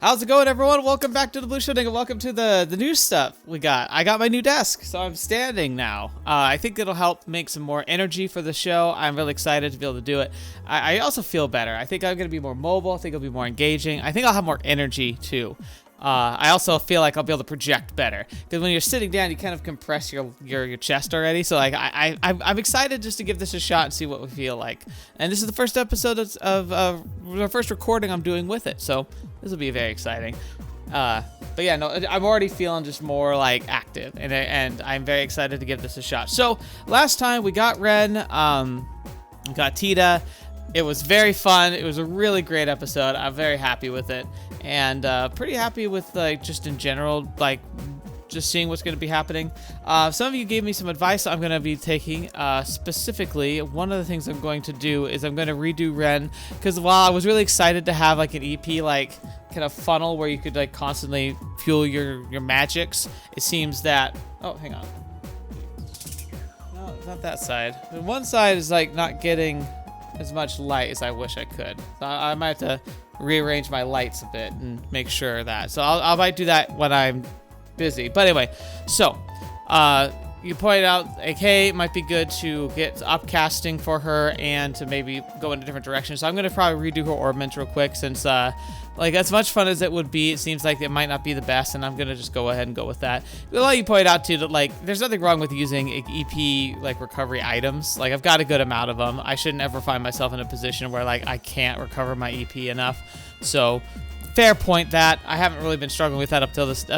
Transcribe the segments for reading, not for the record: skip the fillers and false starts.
How's it going, everyone? Welcome back to the TheBlueShifting, and welcome to the new stuff we got. I got my new desk, so I'm standing now. I think it'll help make some more energy for the show. I'm really excited to be able to do it. I also feel better. I think I'm going to be more mobile. I think it'll be more engaging. I think I'll have more energy, too. I also feel like I'll be able to project better, because when you're sitting down, you kind of compress your chest already. So like I'm excited just to give this a shot and see what we feel like. And this is the first episode of the first recording I'm doing with it, so this will be very exciting. But yeah, no, I'm already feeling just more like active, and I'm very excited to give this a shot. So last time we got Ren, we got Tita. It was very fun. It was a really great episode. I'm very happy with it, and pretty happy with like just in general, like just seeing what's going to be happening. Some of you gave me some advice I'm going to be taking. Specifically, one of the things I'm going to do is I'm going to redo Ren, because while I was really excited to have like an EP like kind of funnel where you could like constantly fuel your magics, it seems that hang on, no, it's not that side. The one side is like not getting as much light as I wish I could. So I might have to rearrange my lights a bit and make sure that. So I might do that when I'm busy. But anyway, so you pointed out, like, hey, it might be good to get upcasting for her and to maybe go in a different direction. So I'm going to probably redo her orbment real quick, since like as much fun as it would be, it seems like it might not be the best, and I'm going to just go ahead and go with that. A lot of you pointed out too that like there's nothing wrong with using EP like recovery items. Like I've got a good amount of them. I shouldn't ever find myself in a position where like I can't recover my EP enough. So fair point that I haven't really been struggling with that up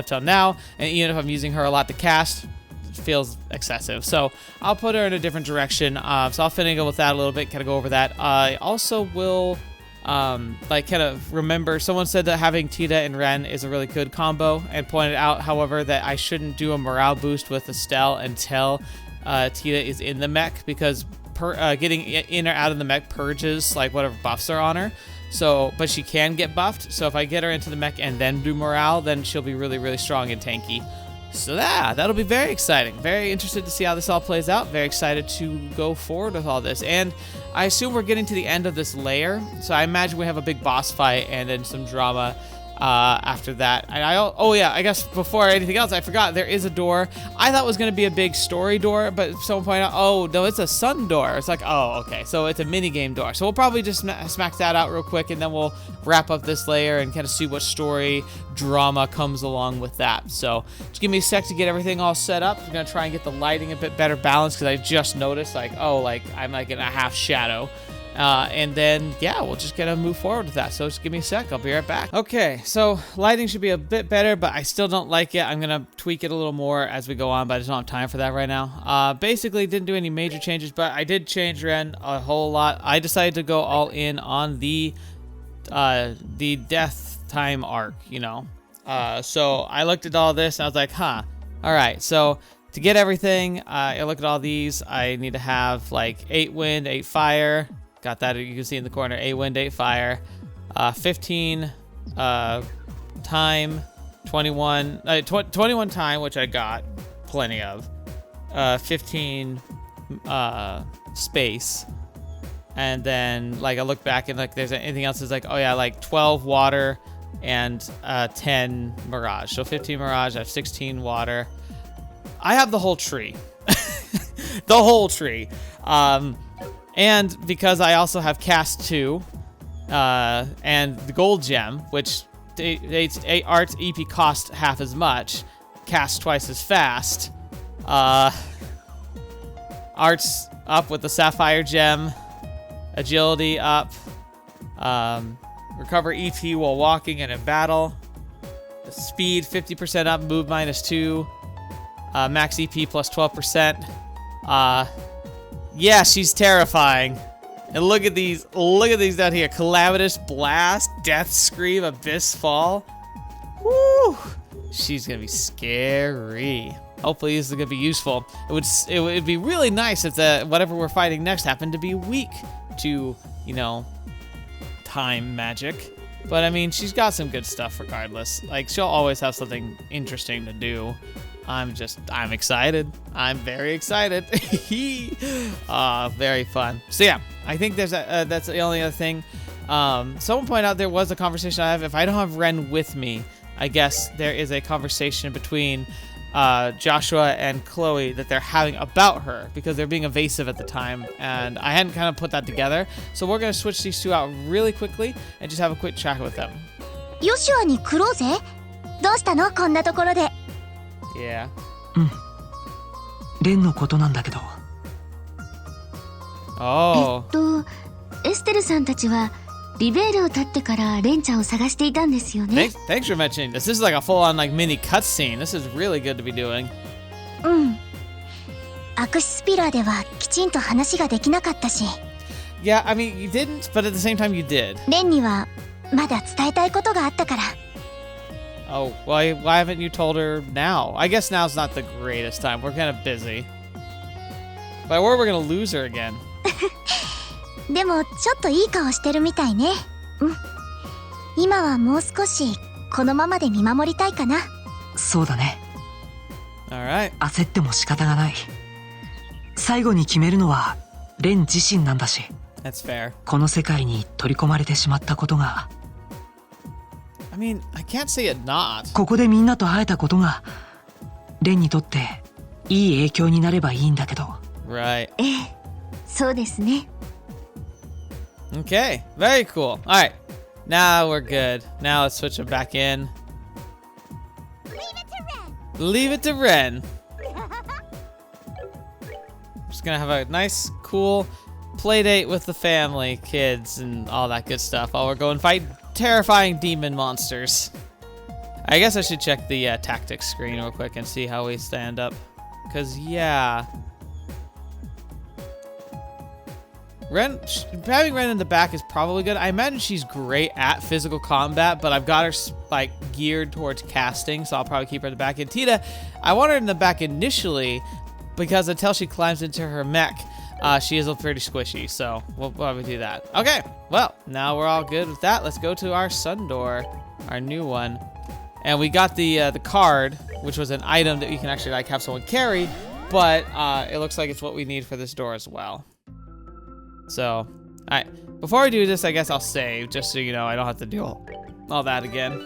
till now, and even if I'm using her a lot to cast, it feels excessive. So I'll put her in a different direction. So I'll finagle with that a little bit, kind of go over that. I also will like kind of remember, someone said that having Tita and Ren is a really good combo, and pointed out, however, that I shouldn't do a morale boost with Estelle until Tita is in the mech, because getting in or out of the mech purges like whatever buffs are on her. So, but she can get buffed. So if I get her into the mech and then do morale, then she'll be really, really strong and tanky. So that'll be very exciting. Very interested to see how this all plays out. Very excited to go forward with all this. And I assume we're getting to the end of this layer. So I imagine we have a big boss fight and then some drama after that. And oh yeah, I guess before anything else, I forgot there is a door. I thought it was going to be a big story door, but someone pointed out, oh no, it's a sun door. It's like, oh, okay, so it's a mini game door. So we'll probably just smack that out real quick, and then we'll wrap up this layer and kind of see what story drama comes along with that. So just give me a sec to get everything all set up. I'm going to try and get the lighting a bit better balanced, because I just noticed like, oh, like I'm like in a half shadow. And then, yeah, we'll just gonna move forward with that. So just give me a sec. I'll be right back. Okay, so lighting should be a bit better, but I still don't like it. I'm gonna tweak it a little more as we go on, but I just don't have time for that right now. Basically, didn't do any major changes, but I did change Ren a whole lot. I decided to go all in on the death time arc, you know. So I looked at all this and I was like, all right, so to get everything, I looked at all these. I need to have like 8 wind, 8 fire. Got that, you can see in the corner, 8 wind, 8 fire, 15 time, 21 time, which I got plenty of, 15 space, and then like I look back and like there's anything else is like, oh yeah, like 12 water and 10 mirage. So 15 mirage, I have 16 water. I have the whole tree. The whole tree. And because I also have cast 2 and the gold gem, which 8 arts EP cost half as much, cast twice as fast, arts up with the sapphire gem, agility up, recover EP while walking and in battle, speed 50% up, move -2, max EP plus 12%. Yeah, she's terrifying. And look at these down here. Calamitous Blast, Death Scream, Abyss Fall. Woo! She's gonna be scary. Hopefully this is gonna be useful. It would be really nice if whatever we're fighting next happened to be weak to, you know, time magic. But I mean, she's got some good stuff regardless. Like, she'll always have something interesting to do. I'm excited. I'm very excited. Very fun. So yeah, I think that's the only other thing. Someone pointed out there was a conversation I have. If I don't have Ren with me, I guess there is a conversation between Joshua and Chloe that they're having about her because they're being evasive at the time, and I hadn't kind of put that together. So we're going to switch these two out really quickly and just have a quick chat with them. ヨシュアに来ろうぜ。どうしたのこんなところで。Yeah. レンのことなんだけど。Oh. エステルさんたちはリベールを立ってからレンちゃんを探していたんですよね。Thanks for mentioning this. This is like a full-on like mini cutscene. This is really good to be doing. アクシスピラーではきちんと話ができなかったし。Yeah, I mean you didn't, but at the same time you did. レンにはまだ伝えたいことがあったから。Oh, why haven't you told her now? I guess now's not the greatest time. We're kind of busy. But we're gonna lose her again. でもちょっといい顔してるみたいね。今はもう少しこのままで見守りたいかな。そうだね。Alright. 焦っても仕方がない。最後に決めるのはレン自身なんだし。That's fair. この世界に取り込まれてしまったことが。I mean, I can't say it not. ここでみんなと会えたことがレンにとっていい影響になればいいんだけど。Right. そうですね。Okay, very cool. Alright, now we're good. Now let's switch them back in. Leave it to Ren. Just gonna have a nice, cool play date with the family, kids, and all that good stuff while we're going fight terrifying demon monsters. I guess I should check the tactics screen real quick and see how we stand up. Because, yeah. Having Ren in the back is probably good. I imagine she's great at physical combat, but I've got her like geared towards casting, so I'll probably keep her in the back. And Tita, I want her in the back initially because until she climbs into her mech, she is pretty squishy, so we'll probably do that. Okay, well, now we're all good with that. Let's go to our sun door, our new one. And we got the card, which was an item that you can actually like have someone carry, but it looks like it's what we need for this door as well. So, alright, before I do this, I guess I'll save, just so you know I don't have to do all that again.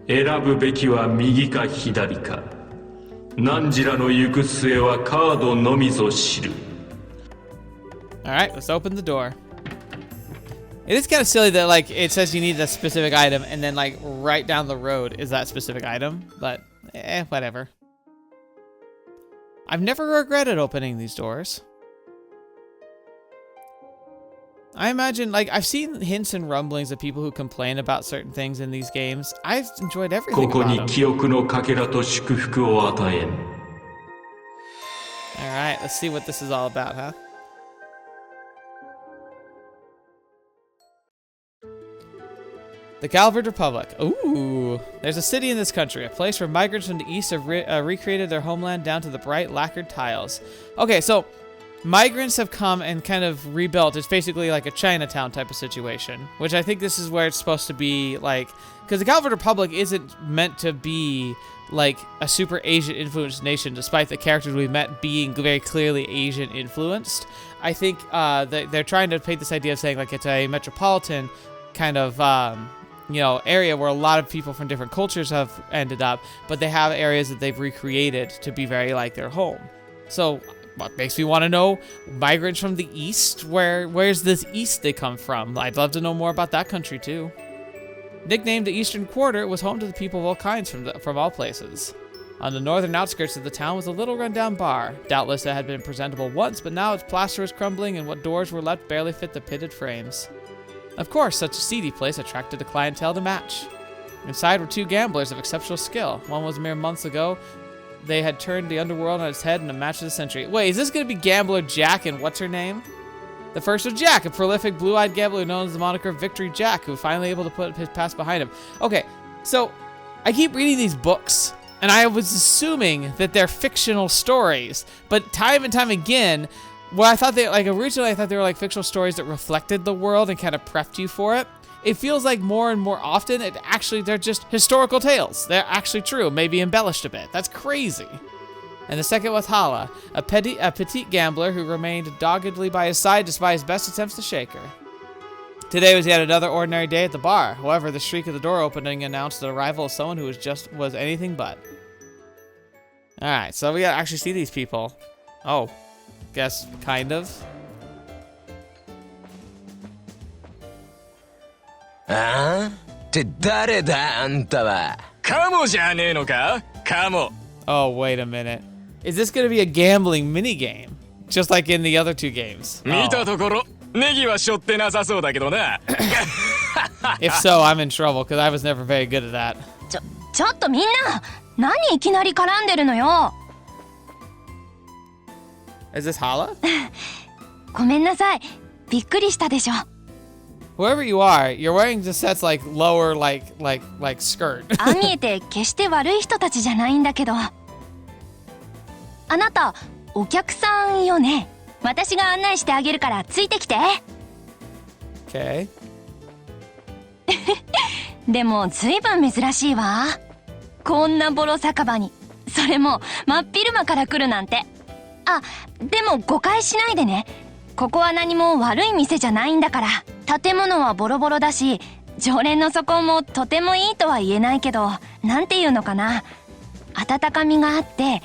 選ぶべきは右か左か。汝らの行く末はカードのみぞ知る。Alright, let's open the door. It is kind of silly that like it says you need a specific item and then like right down the road is that specific item, but whatever. I've never regretted opening these doors. I imagine, like, I've seen hints and rumblings of people who complain about certain things in these games. I've enjoyed everything about them. ここに記憶のかけらと祝福を与えん。Alright, let's see what this is all about, huh? The Gralsritter Republic. Ooh, there's a city in this country, a place where migrants from the east have recreated their homeland down to the bright lacquered tiles. Okay, so migrants have come and kind of rebuilt. It's basically like a Chinatown type of situation, which I think this is where it's supposed to be like, because the Gralsritter Republic isn't meant to be like a super Asian influenced nation, despite the characters we met being very clearly Asian influenced. I think they're trying to paint this idea of saying like it's a metropolitan kind of you know, area where a lot of people from different cultures have ended up, but they have areas that they've recreated to be very like their home. So what makes me want to know migrants from the east, where's this east they come from? I'd love to know more about that country too. Nicknamed the Eastern Quarter, it was home to the people of all kinds from all places. On the northern outskirts of the town was a little rundown bar. Doubtless it had been presentable once, but now its plaster was crumbling and what doors were left barely fit the pitted frames. Of course, such a seedy place attracted the clientele to match. Inside were two gamblers of exceptional skill. One was mere months ago. They had turned the underworld on its head in a match of the century. Wait, is this going to be Gambler Jack and what's her name? The first was Jack, a prolific blue-eyed gambler known as the moniker Victory Jack, who finally able to put his past behind him. Okay, so I keep reading these books, and I was assuming that they're fictional stories, but time and time again, well, I thought they, like, originally I thought they were, like, fictional stories that reflected the world and kind of prepped you for it. It feels like more and more often, they're just historical tales. They're actually true, maybe embellished a bit. That's crazy. And the second was Hala, a petite gambler who remained doggedly by his side despite his best attempts to shake her. Today was yet another ordinary day at the bar. However, the shriek of the door opening announced the arrival of someone who was anything but. Alright, so we gotta actually see these people. Oh, guess kind of. ああって誰だあんたは。カモじゃねえのかカモ。 Oh, wait a minute. Is this gonna be a gambling minigame? Just like in the other two games? 見たところネギは背負ってなさそうだけどな。 If so, I'm in trouble because I was never very good at that. ちょっとみんな何いきなり絡んでるのよ。 Is this Hala? ごめんなさい。びっくりしたでしょ。 Whoever you are, you're wearing the set's like lower like skirt. ああ見えて決して悪い人たちじゃないんだけど。あなたお客さんよね。私が案内してあげるからついてきて。 Okay. でもずいぶん珍しいわ。こんなボロ酒場に、それも真っ昼間から来るなんて。あ、でも誤解しないでね。ここは何も悪い店じゃないんだから。建物はボロボロだし、常連の底もとてもいいとは言えないけど、なんていうのかな。温かみがあって。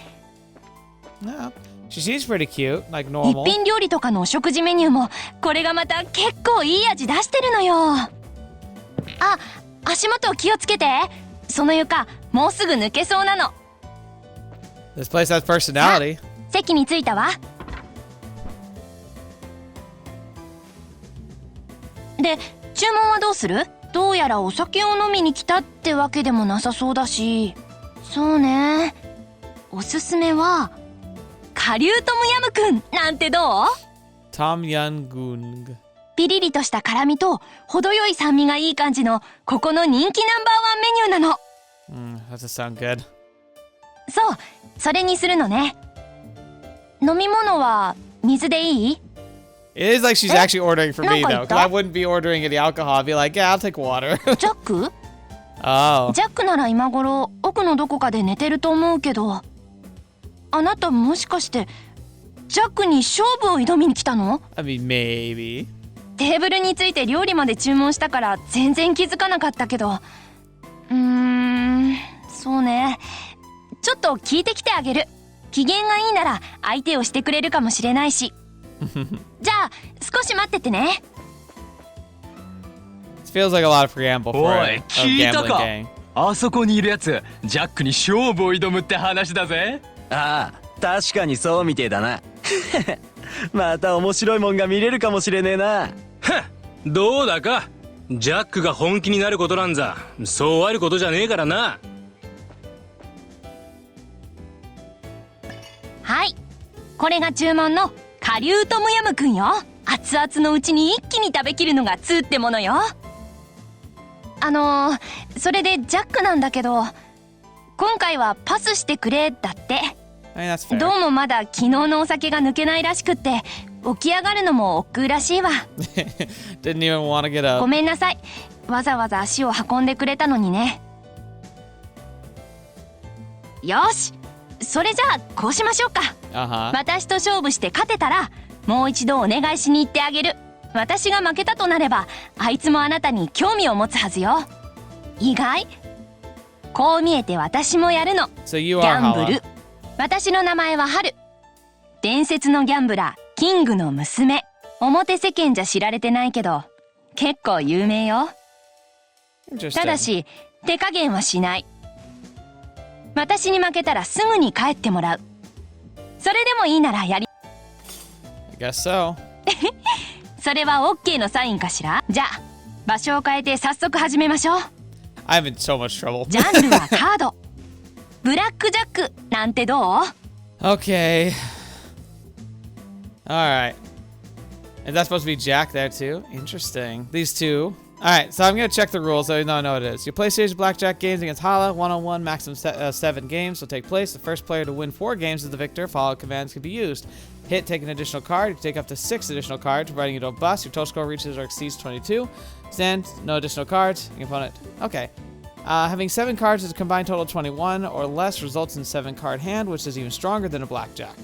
No. She seems pretty cute, like 一 normal. 品料理とかのお食事メニューもこれがまた結構いい味出してるのよ。あ、足元気をつけて。その床もうすぐ抜けそうなの。 This place has personality. 席に着いたわ。で、注文はどうする？どうやらお酒を飲みに来たってわけでもなさそうだし。そうね。おすすめは顆粒トムヤムクンなんてどう？ Tom Yun Gung. ピリリとした辛みと程よい酸味がいい感じのここの人気ナンバーワンメニューなの。That does sound good. そう、それにするのね。飲み物は水でいい？ It is like she's actually ordering for me though, because I Nankaitta? wouldn't be ordering any alcohol. I'd be like, yeah, I'll take water. ジャック？ Oh. ジャックなら今頃奥のどこかで寝てると思うけど。あなたもしかしてジャックに勝負を挑みに来たの？ I mean, maybe. テーブルについて料理まで注文したから全然気づかなかったけど。そうね。ちょっと聞いてきてあげる。機嫌がいいなら相手をしてくれるかもしれないし。じゃあ少し待っててね。 This feels like a lot of preamble for a gambling 聞いたか game. あそこにいるやつジャックに勝負を挑むって話だぜ。ああ確かにそうみてえだな。また面白いもんが見れるかもしれねえな。どうだか。ジャックが本気になることなんざそうあることじゃねえからな。はい、これが注文の顆粒トムヤムクンよ。熱々のうちに一気に食べきるのがツーってものよ。それでジャックなんだけど、今回はパスしてくれだって。 I mean, that's fair. どうもまだ昨日のお酒が抜けないらしくって、起き上がるのも億劫らしいわ。 Didn't even want to get up. ごめんなさい。わざわざ足を運んでくれたのにね。よし、それじゃあこうしましょうか。Uh-huh. 私と勝負して勝てたらもう一度お願いしに行ってあげる。私が負けたとなればあいつもあなたに興味を持つはずよ。意外？こう見えて私もやるの。 So you ギ are ャンブ Hala. ル。私の名前はハル。伝説のギャンブラーキングの娘。表世間じゃ知られてないけど結構有名よ。ただ Interesting. し手加減はしない。私に負けたらすぐに帰ってもらう。それでもいいならやり。 I guess so. それは OK のサインかしら。じゃあ場所を変えて早速始めましょう。 I'm in so much trouble. ジャンルはカード。ブラックジャックなんてどう？ Okay. Alright. Is that supposed to be Jack there too? Interesting. These two. Alright, so I'm going to check the rules so you know what it is. Your PlayStation Blackjack games against Hala, one-on-one, maximum 7 games will take place. The first player to win 4 games is the victor. Follow commands can be used. Hit, take an additional card. You can take up to 6 additional cards, providing you don't bust. Your total score reaches or exceeds 22. Stand, no additional cards. Your opponent. Okay. Having 7 cards with a combined total of 21 or less results in 7-card hand, which is even stronger than a blackjack.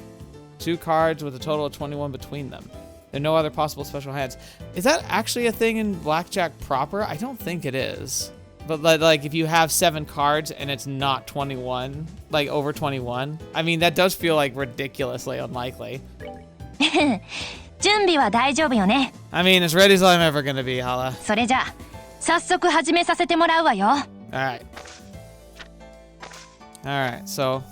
2 cards with a total of 21 between them. There are no other possible special hands. Is that actually a thing in blackjack proper? I don't think it is. But like if you have 7 cards and it's not 21, like over 21, I mean that does feel like ridiculously unlikely. 準備は大丈夫よね。 I mean, as ready as I'm ever gonna be, Hala. それじゃあ早速始めさせてもらうわよ。 Alright. Alright, so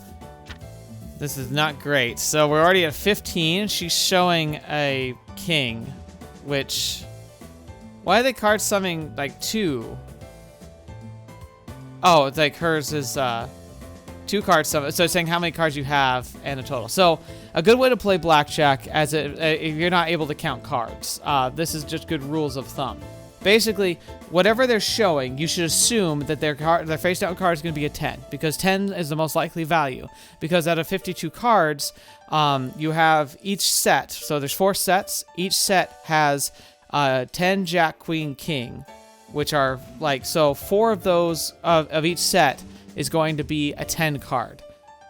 this is not great. So we're already at 15. She's showing a king, which... Why are the cards summing like 2? Oh, it's like hers is 2 cards summon. So it's saying how many cards you have and a total. So a good way to play blackjack if you're not able to count cards. This is just good rules of thumb. Basically, whatever they're showing, you should assume that their face down card is going to be a 10, because 10 is the most likely value. Because out of 52 cards, you have each set. So there's 4 sets. Each set has 10, Jack, Queen, King, which are like, so 4 of those of each set is going to be a 10 card.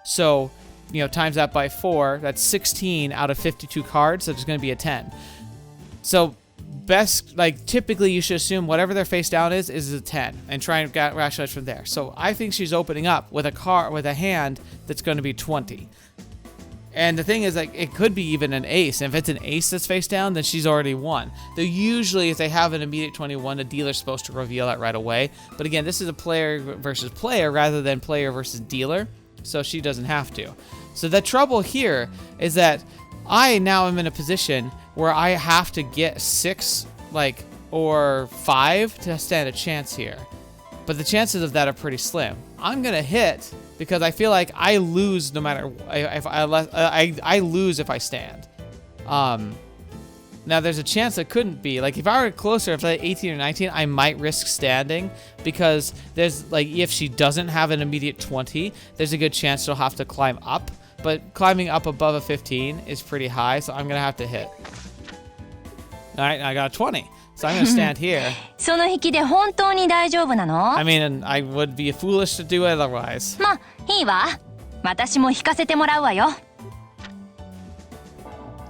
So, you know, times that by 4, that's 16 out of 52 cards, so it's going to be a 10. So best, like, typically you should assume whatever their face down is a 10 and try and rationalize from there. So I think she's opening up with a hand that's going to be 20. And the thing is, like, it could be even an ace. And if it's an ace that's face down, then she's already won. Though usually if they have an immediate 21, the dealer's supposed to reveal that right away. But again, this is a player versus player rather than player versus dealer, so she doesn't have to. So the trouble here is that I now am in a position where I have to get 6, like, or 5 to stand a chance here. But the chances of that are pretty slim. I'm gonna hit because I feel like I lose no matter if I lose if I stand. Now there's a chance it couldn't be. Like if I were closer, if I had 18 or 19, I might risk standing because there's like if she doesn't have an immediate 20, there's a good chance she'll have to climb up. But climbing up above a 15 is pretty high, so I'm gonna have to hit. All right, I got a 20. So I'm gonna stand here. その引きで本当に大丈夫なの？ I mean, I would be foolish to do it otherwise. まあいいわ。私も引かせてもらうわよ。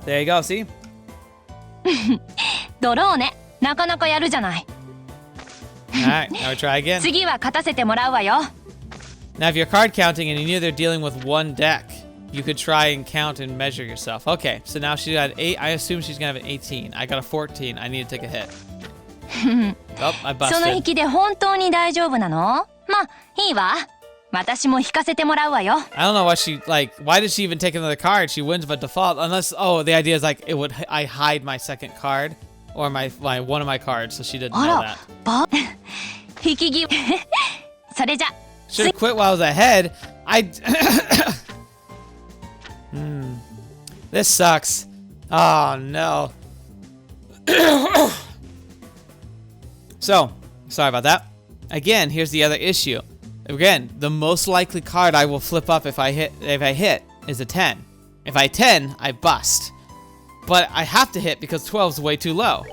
There you go, see? ドローね。なかなかやるじゃない。 Alright, now we try again. 次は勝たせてもらうわよ。 Now if you're card counting and you knew they're dealing with one deck, you could try and count and measure yourself. Okay, so now she got 8. I assume she's gonna have an 18. I got a 14. I need to take a hit. Oh, I その引 busted. きで本当に大丈夫なの？まあいいわ。私も引かせてもらうわよ。 I don't know what she, like, why did she even take another card? She wins by default, unless, oh, the idea is like, I hide my second card, or my one of my cards, so she didn't あ know ら that. 引き際。それじゃ。 Should have quit while I was ahead. This sucks. Oh, no. So, sorry about that. Again, here's the other issue. Again, the most likely card I will flip up if I hit is a 10. If I 10, I bust. But I have to hit because 12 is way too low.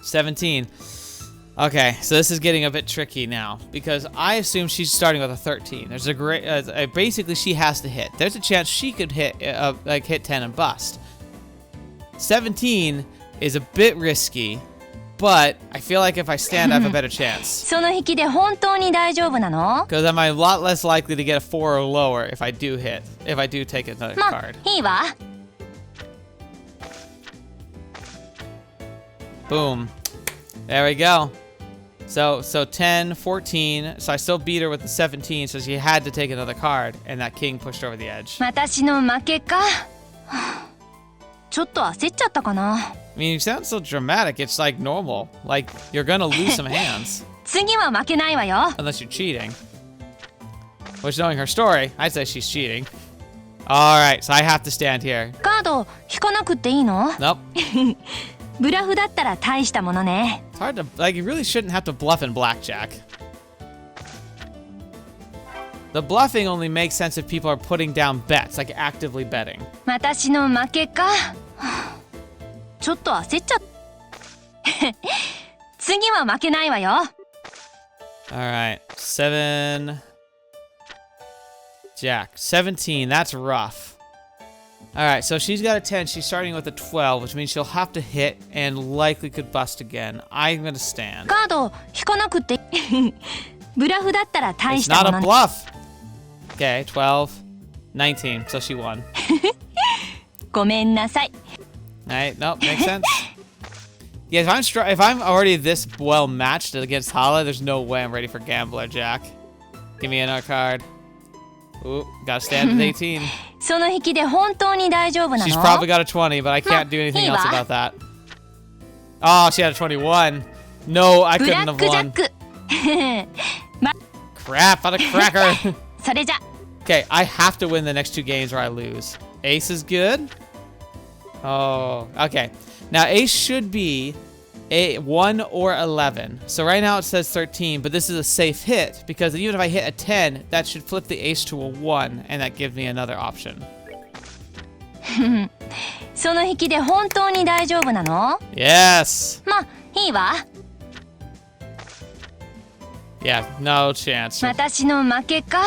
17. Okay, so this is getting a bit tricky now because I assume she's starting with a 13. There's a great, basically she has to hit. There's a chance she could hit, hit 10 and bust. 17 is a bit risky, but I feel like if I stand, I have a better chance. その引きで本当に大丈夫なの？ Because I'm a lot less likely to get a 4 or lower if I do take another まあ card. いいわ。 Boom. There we go. So 10, 14. So I still beat her with the 17, so she had to take another card, and that king pushed her over the edge. 私の負けか。ちょっと焦っちゃったかな。 I mean, you sound so dramatic. It's like normal. Like you're gonna lose some hands. 次は負けないわよ。 Unless you're cheating. Which, knowing her story, I'd say she's cheating. Alright, so I have to stand here. カード引かなくっていいの？ Nope. ブラフだったら大したものね。 It's hard to, like, you really shouldn't have to bluff in blackjack. The bluffing only makes sense if people are putting down bets, like actively betting. 私の負けか。ちょっと焦っちゃった。次は負けないわよ。All right, 7. Jack, 17. That's rough. All right, so she's got a 10. She's starting with a 12, which means she'll have to hit and likely could bust again. I'm gonna stand. カード引かなくてブラフだったら大 It's した not も a の bluff. Okay, 12, 19. So she won. ごめんなさい All right, nope, makes sense. Yeah, if I'm already this well matched against Hala, there's no way I'm ready for Gambler, Jack. Give me another card. Ooh, gotta stand at 18. その引きで本当に大丈夫な She's の probably got a 20, but I can't do anything else about that. Oh, she had a 21. No, I ブラ couldn't ッ have クジャッ won. ク Crap, on a cracker. それじゃ Okay, I have to win the next 2 games or I lose. Ace is good. Oh, okay. Now, ace should be a 1 or 11. So right now it says 13, but this is a safe hit because even if I hit a 10, that should flip the ace to a 1, and that gives me another option. その引きで本当に大丈夫なの Yes. まあいいわ Yeah, no chance. 私の負けか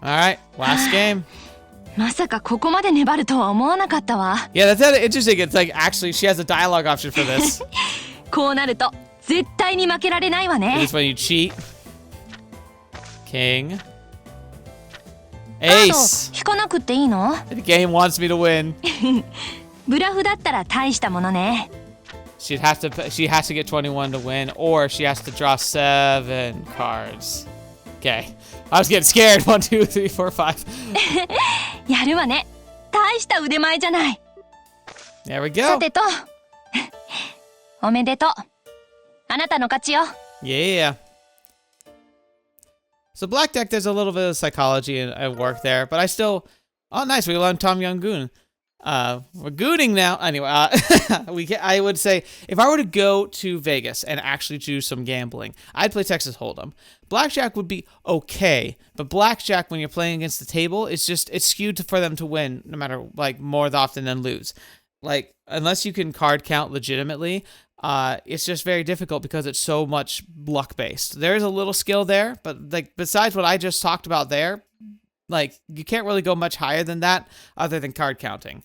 All right, last game. まさかここまで粘るとは思わなかったわ Yeah, that's kind of interesting. It's like actually she has a dialogue option for this. こうなると絶対に負けられないわね This when you cheat. King. カード Ace. 引かなくっていいの The game wants me to win. ブラフだったら大したものね She has to get 21 to win, or she has to draw 7 cards. Okay. I was getting scared. 1, 2, 3, 4, 5. やるわね大した腕前じゃない There we さ go. てとおめでとうあなたの勝ちよ Yeah. So black deck, there's a little bit of psychology at work there, but I still... Oh, nice. We learned Tom Young-goon. We're gooning now. Anyway, I would say if I were to go to Vegas and actually do some gambling, I'd play Texas Hold'em. Blackjack would be okay, but blackjack when you're playing against the table, it's skewed for them to win no matter like more often than lose. Like unless you can card count legitimately, it's just very difficult because it's so much luck based. There is a little skill there, but like besides what I just talked about there, like you can't really go much higher than that other than card counting.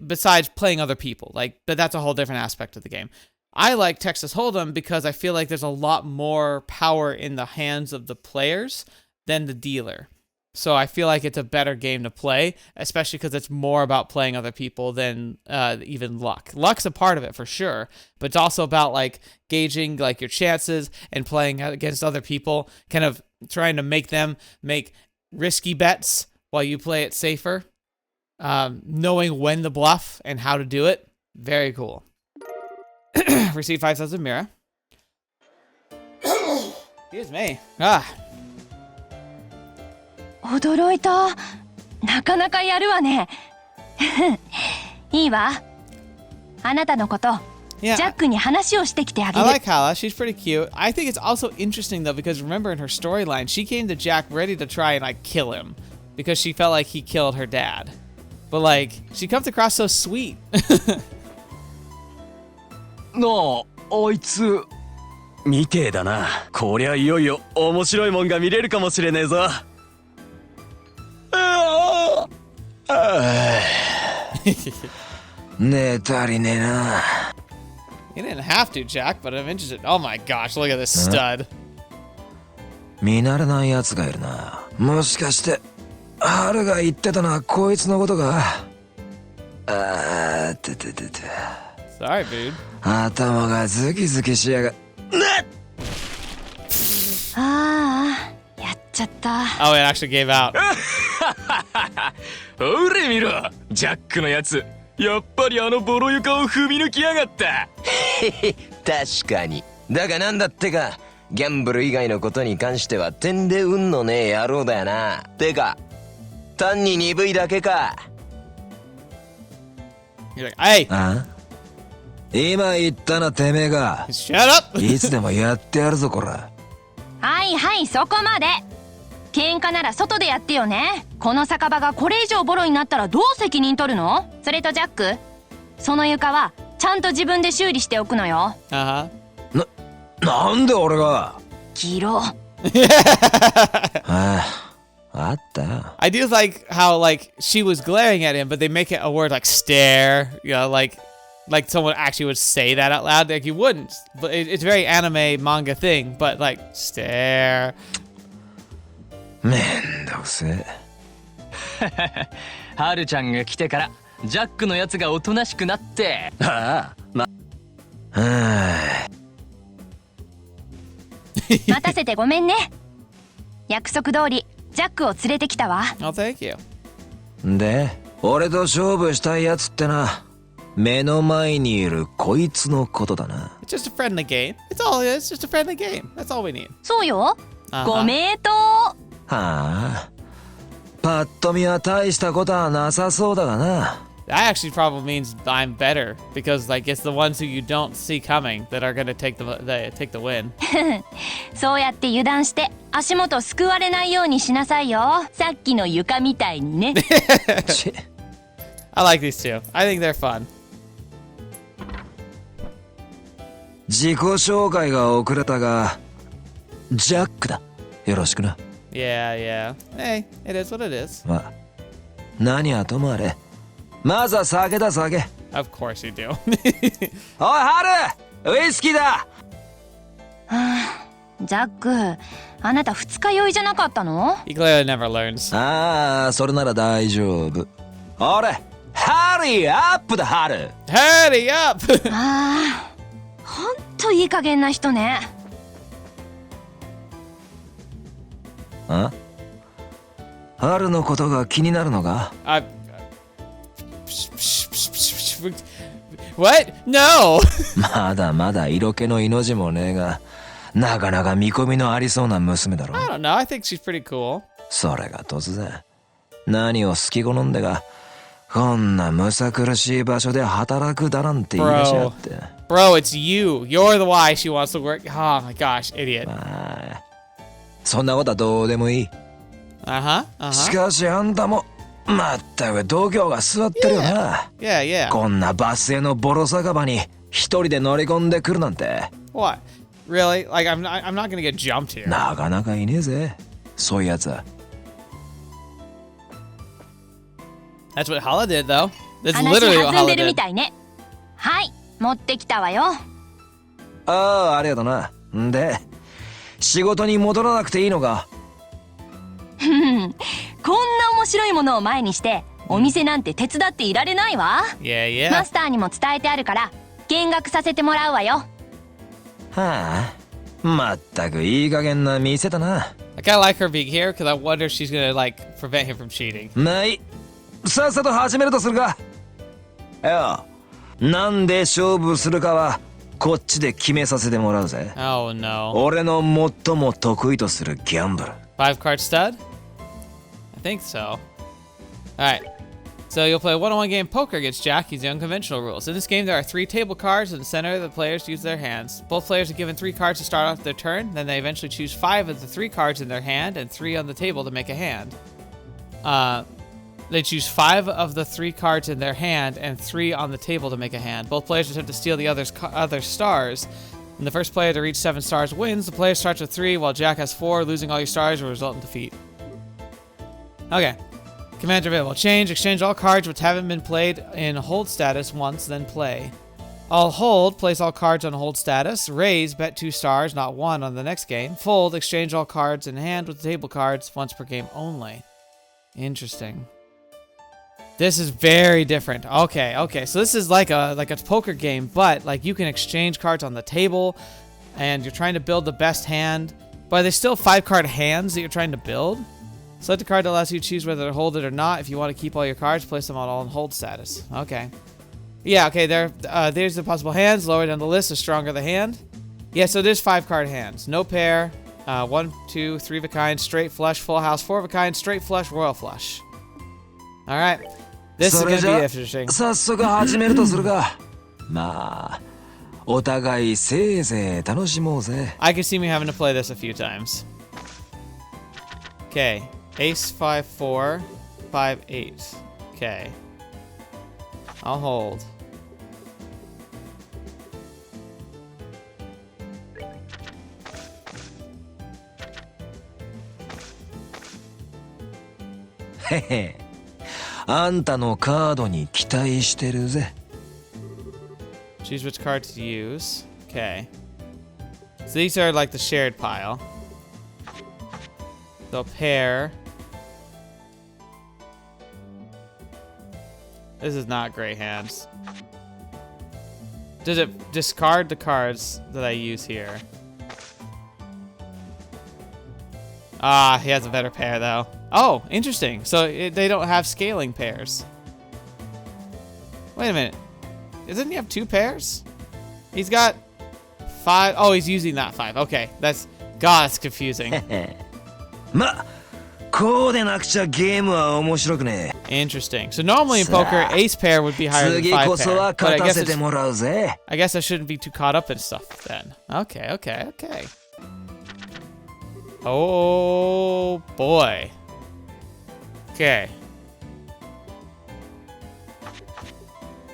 Besides playing other people, but that's a whole different aspect of the game. I like Texas Hold'em because I feel like there's a lot more power in the hands of the players than the dealer. So I feel like it's a better game to play, especially because it's more about playing other people than even luck. Luck's a part of it for sure, but it's also about like gauging like your chances and playing against other people, kind of trying to make them make risky bets while you play it safer. Knowing when to bluff and how to do it. Very cool. Receive 5,000 Mira. Excuse me. 驚いたなかなかやるわねいいわあなたのこと Yeah, ジャックに話をしてきてあげ I る like Hala. She's pretty cute. I think it's also interesting though because remember in her storyline, she came to Jack ready to try and like kill him because she felt like he killed her dad. But like, she comes across so sweet. なあ、あいつみてえだな。こりゃいよいよ面白いもんが見れるかもしれねえぞ。寝たりねえな。You didn't have to, Jack, but I'm interested. Oh my gosh, look at this stud. 見慣れないやつがいるな。もしかしてハルが言ってたのはこいつのことか。Sorry, dude. 頭がズキズキしやが。ああやっちゃった Oh, it actually gave out. ほれ見ろジャックのやつやっぱりあのボロ床を踏み抜きやがった確かにだがなんだってかギャンブル以外のことに関しては点で運のねえ野郎だよなてか単に鈍いだけか You're like, hey, あ？今言ったなてめえが。 shut up. いつでもやってやるぞこら。はいはいそこまで喧嘩なら外でやってよねこの酒場がこれ以上ボロになったらどう責任取るのそれとジャックその床はちゃんと自分で修理しておくのよ Uh-huh. なんで俺が。キロ。ああったよ。 I do like how like she was glaring at him, but they make it a word like stare. You know, like someone actually would say that out loud. Like you wouldn't, but it's very anime manga thing. But like stare. めんどくせえ。ハルちゃんが来てからジャックのやつがおとなしくなって。ああ、ま、待たせてごめんね。約束通りジャックを連れてきたわ。Oh, thank you. で、俺と勝負したいやつってな、目の前にいるこいつのことだな。 It's just a friendly game. It's all it is. Just a friendly game. That's all we need. そうよ。ご名答。はあ。パッと見は大したことはなさそうだがな。That actually probably means I'm better because like it's the ones who you don't see coming that are gonna take the win. そうやって油断して足元すくわれないようにしなさいよ。さっきの床みたいにね。I like these two. I think they're fun. 自己紹介が遅れたが、ジャックだ。よろしくな。Yeah, yeah. Hey, it is what it is. まあ、何はともあれ。まずは酒だ酒。Of course you do. おいハル、ウイスキーだ。ジャック、あなた二日酔いじゃなかったの？ He clearly never learns. ああ、それなら大丈夫。俺、ハリーアップだハル。Hurry up! ああ、ほんといい加減な人ね。あ？ハルのことが気になるのか？ What? No! まだまだ色気の命もねえが、なかなか見込みのありそうな娘だろ。 I don't know. I think she's pretty cool. それが突然、何を好き好んでが、こんなむさ苦しい場所で働くだなんて言い出しやって。Bro, it's you. You're the why she wants to work. Oh my gosh, idiot. まあ、そんなことはどうでもいい。Uh-huh. し Uh-huh. かしあんたも、まったく度胸が座ってるよな。Yeah, yeah. こんなバスへのボロ酒場に一人で乗り込んでくるなんて。 What? Really? Like I'm not gonna get jumped here. なかなかいねえぜ、そういうやつは。That's what Hala did, though. That's 話 literally what 弾んで Hala るみ did. たいね。はい、持ってきたわよ。ああ、ありがとな。んで、仕事に戻らなくていいのか？こんな面白いものを前にしてお店なんて手伝っていられないわ。 Yeah, マ yeah. スターにも伝えてあるから見学させてもらうわよ。はあ、まったくいい加減な店だな。I kind of like her being here because I wonder if she's gonna like prevent him from cheating. ない、さっさと始めるとするか。よ、なんで勝負するかはこっちで決めさせてもらうぜ。 Oh no. 俺の最も得意とするギャンブル。 5 card stud? I think so. Alright. So you'll play a one-on-one game poker against Jack using unconventional rules. In this game, there are 3 table cards in the center that the players use their hands. Both players are given 3 cards to start off their turn, then they eventually choose 5 of the 3 cards in their hand and 3 on the table to make a hand. They choose 5 of the 3 cards in their hand and 3 on the table to make a hand. Both players attempt to steal the other stars. And the first player to reach 7 stars wins. The player starts with 3, while Jack has 4. Losing all your stars will result in defeat. Okay. Commander available. Change. Exchange all cards which haven't been played in hold status once, then play. I'll hold. Place all cards on hold status. Raise. Bet 2 stars, not 1 on the next game. Fold. Exchange all cards in hand with the table cards once per game only. Interesting. This is very different. Okay. So this is like a poker game, but like you can exchange cards on the table, and you're trying to build the best hand. But there's still 5 card hands that you're trying to build. Select a card that allows you to choose whether to hold it or not. If you want to keep all your cards, place them all in hold status. Okay. Yeah. Okay. There's the possible hands. Lower down the list, the stronger the hand. Yeah. So there's 5 card hands. No pair. 1, 2, 3 of a kind, straight flush, full house, 4 of a kind, straight flush, royal flush. All right. This is going to be interesting. 早速始めるとするか。まあ、お互いせいぜい楽しもうぜ。 I can see me having to play this a few times. Okay. Ace 5 4 5 8. Okay. I'll hold. へへ。あんたのカードに期待してるぜ。Choose which card to use. Okay. So these are like the shared pile. So pair. This is not great hands. Does it discard the cards that I use here? Ah, he has a better pair though. Oh, interesting. So they don't have scaling pairs. Wait a minute. Doesn't he have 2 pairs? He's got 5. Oh, he's using that 5. Okay, that's... God, that's confusing. ま、こうでなくちゃゲームは面白くねえ。 Interesting. So normally in poker, ace pair would be higher than 次 5 こそは pair. But 勝たせてもらうぜ。I guess I shouldn't be too caught up in stuff then. Okay, okay, okay. Oh boy. Okay.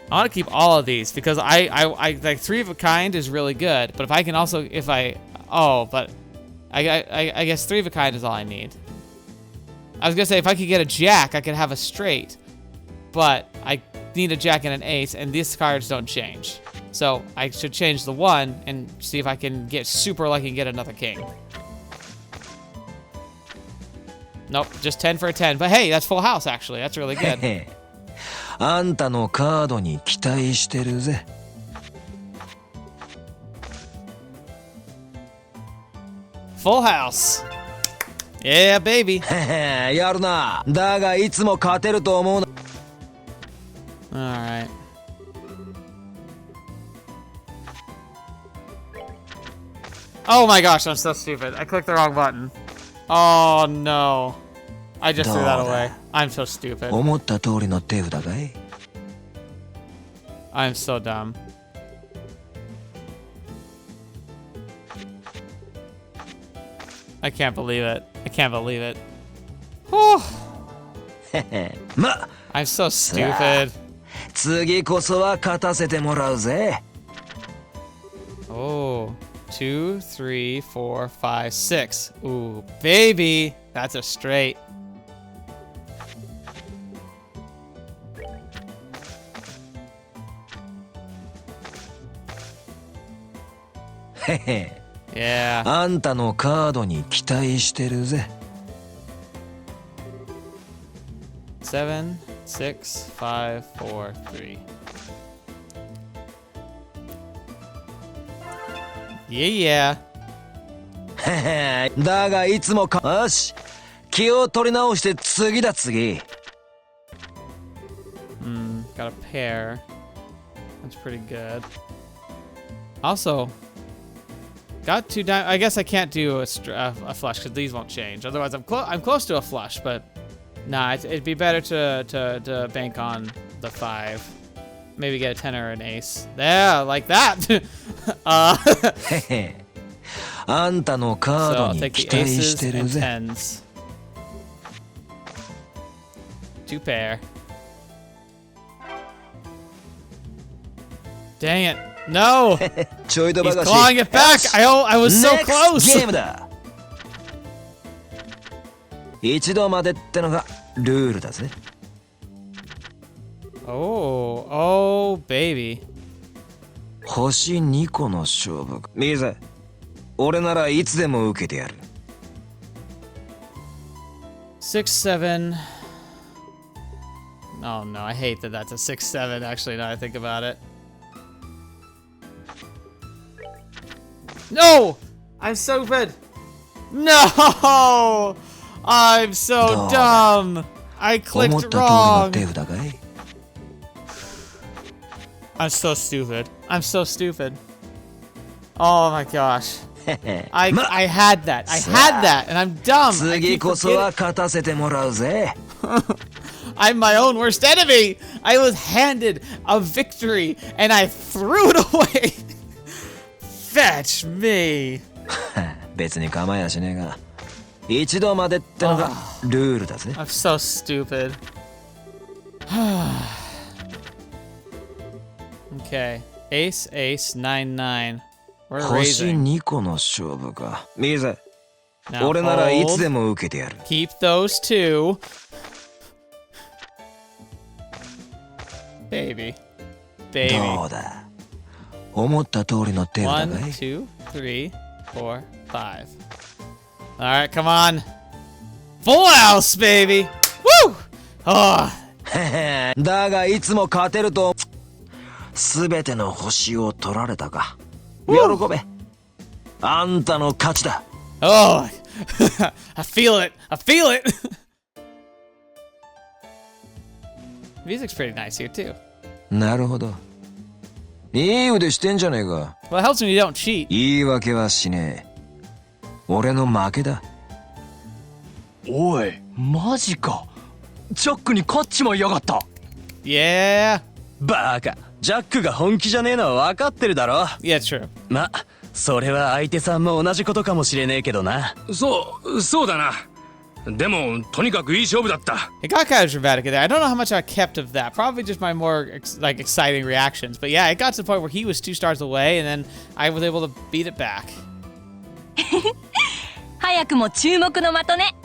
I want to keep all of these because I like 3 of a kind is really good. But if I can also, but I guess 3 of a kind is all I need. I was gonna say if I could get a jack, I could have a straight, but I need a jack and an ace, and these cards don't change. So I should change the 1 and see if I can get super lucky and get another king. Nope, just 10 for a 10. But hey, that's full house actually. That's really good. あんたのカードに期待してるぜ。Full house. Yeah, baby. やるな。だがいつも勝てると思うな。All right. Oh my gosh, I'm so stupid. I clicked the wrong button. Oh no. I just threw that away. I'm so stupid. 思った通りの手札かい？ I'm so dumb. I can't believe it. I can't believe it. Whew. ま、 I'm so stupid. 次こそは勝たせてもらうぜ。 Oh, 2, 3, 4, 5, 6. Ooh, baby. That's a straight. Yeah. あんたのカードに期待してるぜ。 7, 6, 5, 4, 3. Yeah, yeah. だがいつもか。よし、気を取り直して次だ次。Got a pair. That's pretty good. Also, got 2 diamonds. I guess I can't do a flush because these won't change. Otherwise, I'm close to a flush, but nah, it'd be better to bank on the 5. Maybe get a 10 or an ace. Yeah, like that. So あんたのカー I'll ドに take 期 the 待し aces てる and ぜ。 10s. 2 pair. Dang it. No! ちょいとば He's かし。 clawing it back! I was so Next close! ゲームだ。一度までってのがルールだぜ。Oh, baby. 星2個の勝負。ミゼ、俺ならいつでも受けてやる。6, 7. Oh no, I hate that that's a 6, 7 actually now I think about it. No! I'm so bad. No! I'm so dumb. I 思 clicked った通りの wrong. 手札かい？ I'm so stupid. I'm so stupid. Oh my gosh. I had that. I had that, and I'm dumb. I 次 keep こそは forgetting. 勝たせてもらうぜ。I'm my own worst enemy. I was handed a victory, and I threw it away. Fetch me. 別に構いやしねえが、一度までってのがルールだぜ。 I'm so stupid. Okay. Ace, ace, 9, 9. We're 星 raising. 2個の勝負か。ミゼ、 Now 俺ならいつ hold. でも受けてやる。 Keep those 2. Baby. ど Baby. うだ思った通りの程度だ One, がい 2, 3, 4, 5. Alright, come on. Full house, baby! Woo! Oh. だがいつも勝てると全ての星を取られたか喜べあんたの勝ちだ Oh. I feel it. I feel it. Music's pretty nice here, too. なるほどいい腕してんじゃねえか Well, it helps when you don't cheat. 言い訳はしねえ俺の負けだおいマジかジャックに勝っちまいやがった Yeah. バカジャックが本気じゃねえのは分かってるだろ Yeah, true. まそれは相手さんも同じことかもしれねえけどなそうだなでもとにかくいい勝負だった It got kind of dramatic in there. I don't know how much I kept of that. Probably just my more exciting reactions. But yeah, it got to the point where he was 2 stars away, and then I was able to beat it back. 早くも注目の的ね。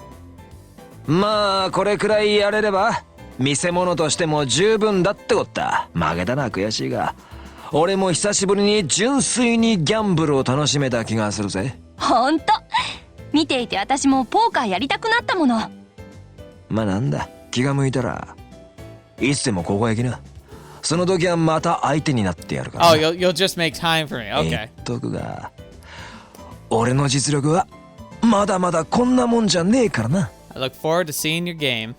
まあこれくらいやれれば見せ物としても十分だってこった負けたな悔しいが俺も久しぶりに純粋にギャンブルを楽しめた気がするぜほんと見ていて私もポーカーやりたくなったもの。まあなんだ気が向いたらいつでもここへ来なその時はまた相手になってやるから Oh, you'll just make time for me. 言 Okay. っとくが俺の実力はまだまだこんなもんじゃねえからな I look forward to seeing your game.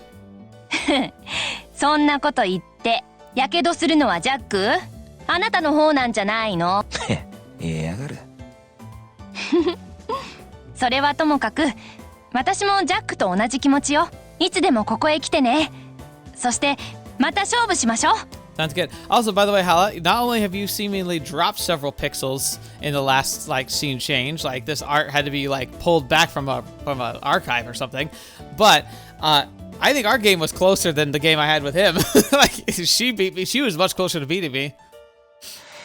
そんなこと言ってやけどするのはジャック？あなたの方なんじゃないの？言いやがるそれはともかく私もジャックと同じ気持ちよ。いつでもここへ来てね。そしてまた勝負しましょう。 Sounds good. Also, by the way, Hala, not only have you seemingly dropped several pixels in the last scene change, like this art had to be pulled back from an archive or something, but I think our game was closer than the game I had with him. She beat me. She was much closer to beating me.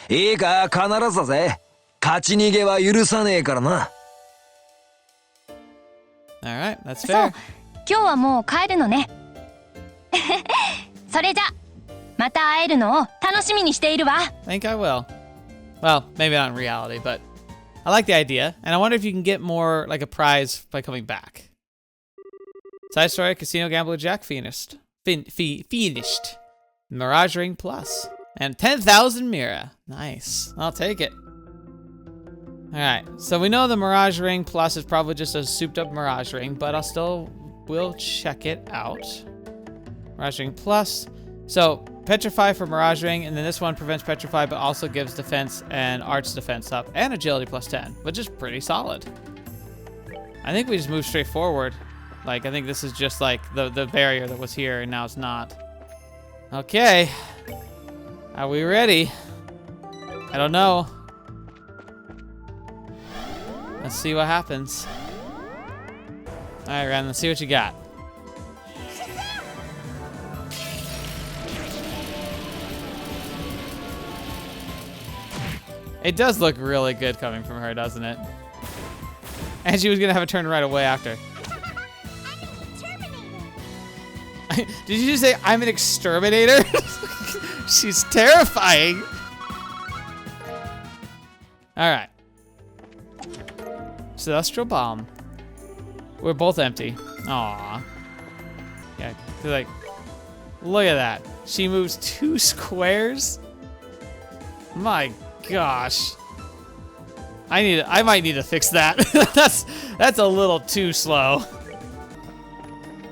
いいか必ずだぜ勝ち逃げは許さねえからな All right, that's そう fair. 今日はもう帰るのね。それじゃまた会えるのを楽しみにしているわ。 I think I will. Well, maybe not in reality, but I like the idea, and I wonder if you can get more a prize by coming back. Side story: Casino Gambler Jack finished. Finished. Mirage Ring Plus and 10,000 Mira. Nice. I'll take it. All right. So we know the Mirage Ring Plus is probably just a souped-up Mirage Ring, but we'll check it out. Mirage Ring Plus. So Petrify for Mirage Ring, and then this one prevents Petrify, but also gives defense and arts defense up, and agility plus 10, which is pretty solid. I think we just move straight forward. I think this is just the barrier that was here, and now it's not. Okay. Are we ready? I don't know. Let's see what happens. All right, Ren, let's see what you got. It does look really good coming from her, doesn't it? And she was gonna have a turn right away after. Did you just say I'm an exterminator? She's terrifying. All right. Celestial Bomb. We're both empty. Aw. Yeah, look at that. She moves 2 squares. My gosh. I might need to fix that. That's a little too slow.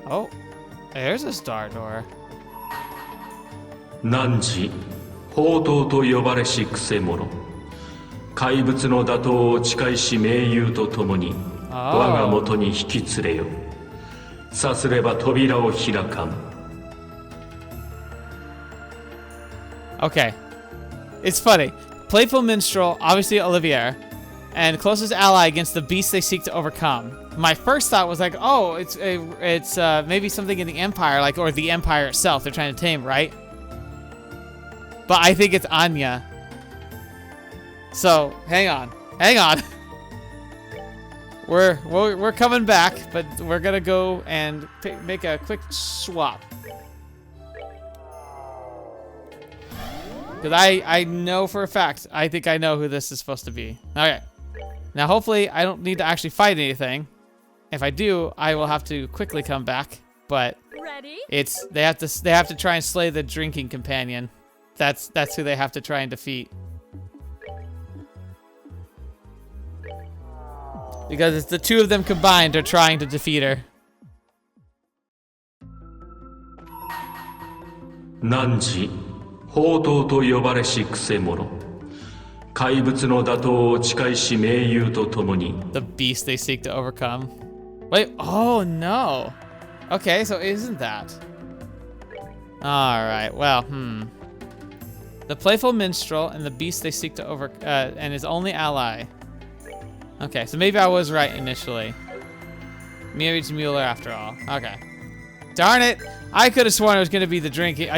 Oh, there's a star door. 汝宝刀と呼ばれしくせ者怪物の打倒を誓いし盟友と共に我が元に引き連れよさすれば扉を開かん Okay. It's funny. Playful minstrel, obviously Olivier, and closest ally against the beast they seek to overcome. My first thought was oh, it's maybe something in the Empire, or the Empire itself they're trying to tame, right? But I think it's Anya. So hang on. We're coming back, but we're gonna go and make a quick swap. Because I know for a fact, I think I know who this is supposed to be. Okay. Now, hopefully, I don't need to actually fight anything. If I do, I will have to quickly come back. But they have to try and slay the drinking companion. That's who they have to try and defeat. Because it's the two of them combined are trying to defeat her. 汝宝刀と呼ばれしくせ者怪物の打倒を誓いし盟友と共に The beast they seek to overcome. Wait, oh no. Okay, so isn't that? Alright, well, The playful minstrel and the beast they seek to and his only ally. Okay, so maybe I was right initially. Maybe it's Mueller after all. Okay. Darn it! I could have sworn it was gonna be a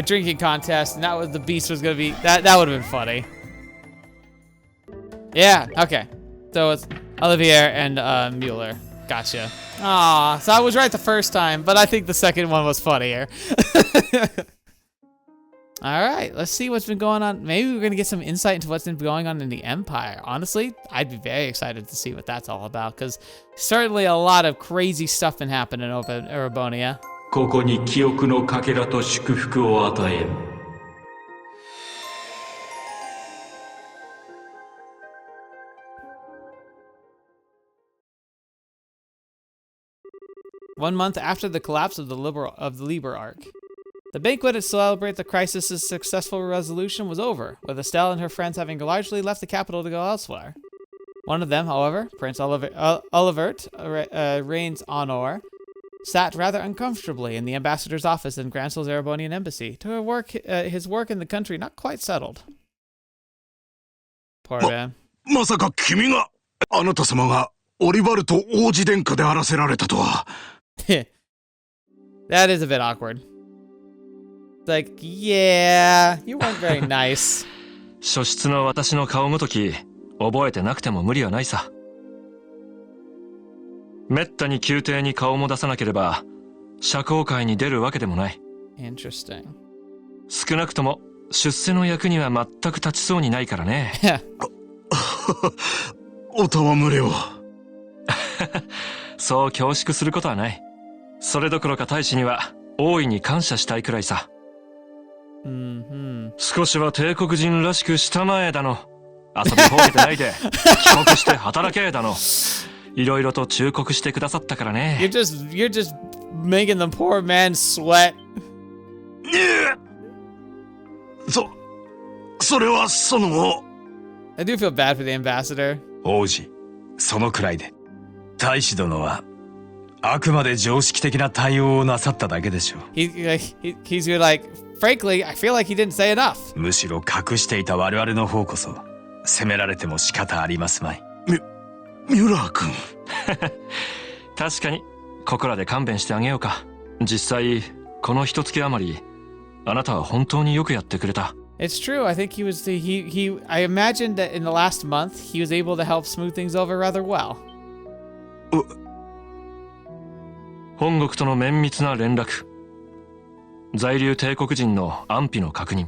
drinking contest, and the beast was gonna be that would have been funny. Yeah, okay. So it's Olivier and Mueller. Gotcha. Aw, so I was right the first time, but I think the second one was funnier. Alright, let's see what's been going on. Maybe we're gonna get some insight into what's been going on in the Empire. Honestly, I'd be very excited to see what that's all about, because certainly a lot of crazy stuff been happening over in Erebonia. ここに記憶のかけらと祝福を与えん 1 month after the collapse of the Liberl arc. The banquet to celebrate the crisis's successful resolution was over, with Estelle and her friends having largely left the capital to go elsewhere. One of them, however, Prince Olivert, Reign's Honor, sat rather uncomfortably in the ambassador's office in Gransel's Erebonian embassy, to his work in the country not quite settled. Poor man. まさか君があなた様がオリバルト王子殿下であらせられたとは。That is a bit awkward. Like, yeah, you weren't very nice. 初出の私の顔ごとき覚えてなくても無理はないさ。めったに宮廷に顔も出さなければ社交界に出るわけでもない。Interesting. 少なくとも出世の役には全く立ちそうにないからね。お戯れを。そう恐縮することはない。それどころか大使には大いに感謝したいくらいさ。少しは帝国人らしくしたまえだの。遊びほうけてないで帰国して働けだの。いろいろと忠告してくださったからね。You're just making the poor man sweat. それはその。I do feel bad for the ambassador. 王子、そのくらいで。大使殿はあくまで常識的な対応をなさっただけでしょう。He's like, frankly, I feel like he didn't say enough. むしろ隠していた我々の方こそ責められても仕方ありますまい。ミュラー君。確かにここらで勘弁してあげようか。実際この一月余りあなたは本当によくやってくれた。It's true. I think I imagined that in the last month he was able to help smooth things over rather well. 本国との綿密な連絡、在留帝国人の安否の確認、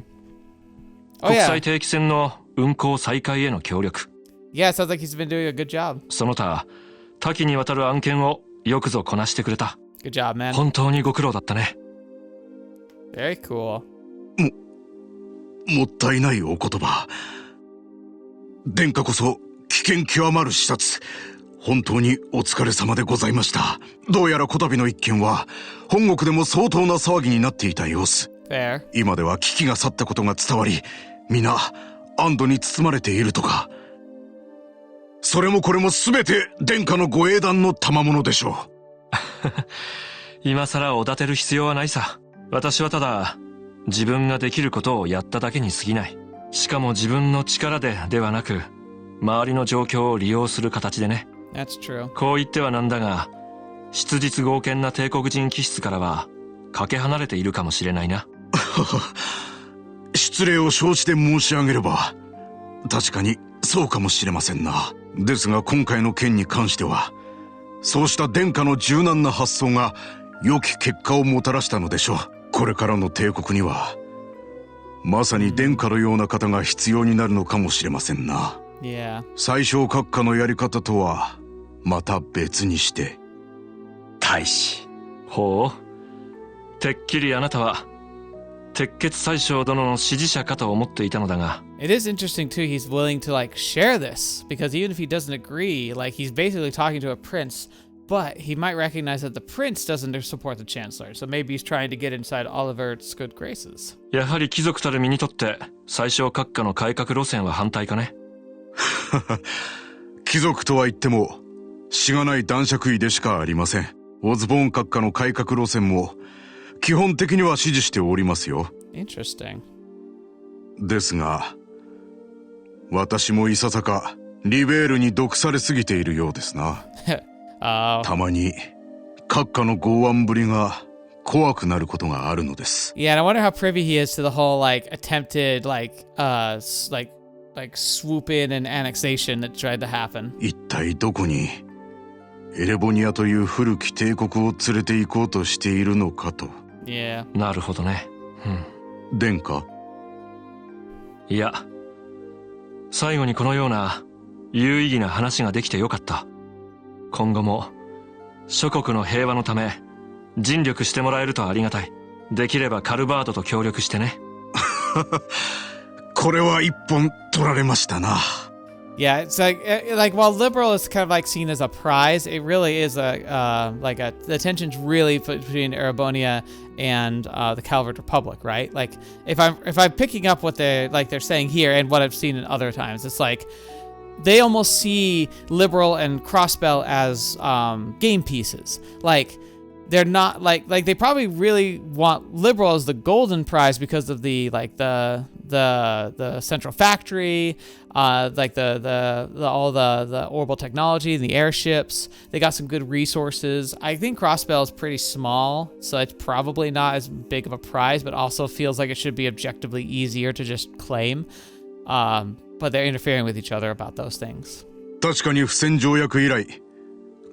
国際定期船の運航再開への協力。Yeah, it sounds like he's been doing a good job. その他多岐にわたる案件をよくぞこなしてくれた。Good job, man. 本当にご苦労だったね。Very cool. もったいないお言葉。殿下こそ危険極まる視察。本当にお疲れ様でございました。どうやらこたびの一件は本国でも相当な騒ぎになっていた様子。Fair. 今では危機が去ったことが伝わり、皆安堵に包まれているとか。それもこれも全て殿下のご英断の賜物でしょう。今さらおだてる必要はないさ。私はただ自分ができることをやっただけに過ぎない。しかも自分の力ではなく周りの状況を利用する形でね。That's true. こう言ってはなんだが、質実剛健な帝国人気質からはかけ離れているかもしれないな。失礼を承知で申し上げれば確かにそうかもしれませんな。ですが今回の件に関してはそうした殿下の柔軟な発想が良き結果をもたらしたのでしょう。これからの帝国にはまさに殿下のような方が必要になるのかもしれませんな。Yeah. 最小閣下のやり方とはまた別にして。大使。ほう。てっきりあなたは鉄血宰相殿の支持者かと思っていたのだが。It is interesting too, he's willing to like share this, because even if he doesn't agree, like he's basically talking to a prince, but he might recognize that the prince doesn't support the chancellor, so maybe he's trying to get inside Olivier's good graces. やはり貴族たる身にとって最小閣下の改革路線は反対かね。貴族とは言ってもしがない男爵位でしかありません。オズボーン閣下の改革路線も基本的には支持しておりますよ。Interesting. ですが私もいささかリベールに毒されすぎているようですな。たまに閣下の剛腕ぶりが怖くなることがあるのです。Yeah, and I wonder how privy he is to the whole like attempted like swoop in and annexation that tried to happen. 一体どこにエレボニアという古き帝国を連れて行こうとしているのかと。Yeah. なるほどね。殿下。いや、最後にこのような有意義な話ができてよかった。今後も諸国の平和のため尽力してもらえるとありがたい。できればカルバードと協力してね。これは一本取られましたな。Yeah, it's like while Liberl is kind of like seen as a prize, it really is the tension's really between Erebonia and the Calvert Republic, right? Like if I'm picking up what they're saying here and what I've seen in other times, it's like they almost see Liberl and Crossbell as game pieces. Like they're not like they probably really want Liberl as the golden prize because of the central factory, like all the orbital technology and the airships. They got some good resources. I think Crossbell is pretty small, so it's probably not as big of a prize, but also feels like it should be objectively easier to just claim. But they're interfering with each other about those things. 確かに不戦条約以来、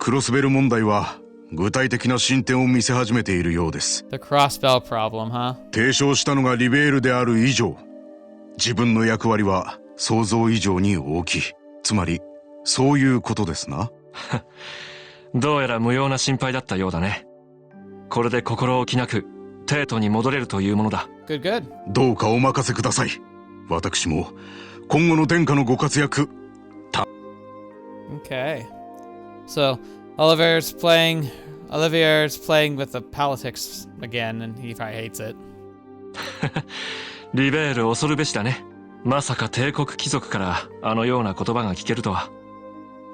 クロスベル問題は具体的な進展を見せ始めているようです。The Crossbell problem, huh? 提唱したのがリベールである以上、自分の役割は想像以上に大きい。つまり、そういうことですな。どうやら無用な心配だったようだね。これで心置きなく帝都に戻れるというものだ。Good, good. どうかお任せください。私も今後の殿下のご活躍。Okay. So, Olivier's playing with the politics again, and he probably hates it. リベール恐るべしだね。まさか帝国貴族からあのような言葉が聞けるとは。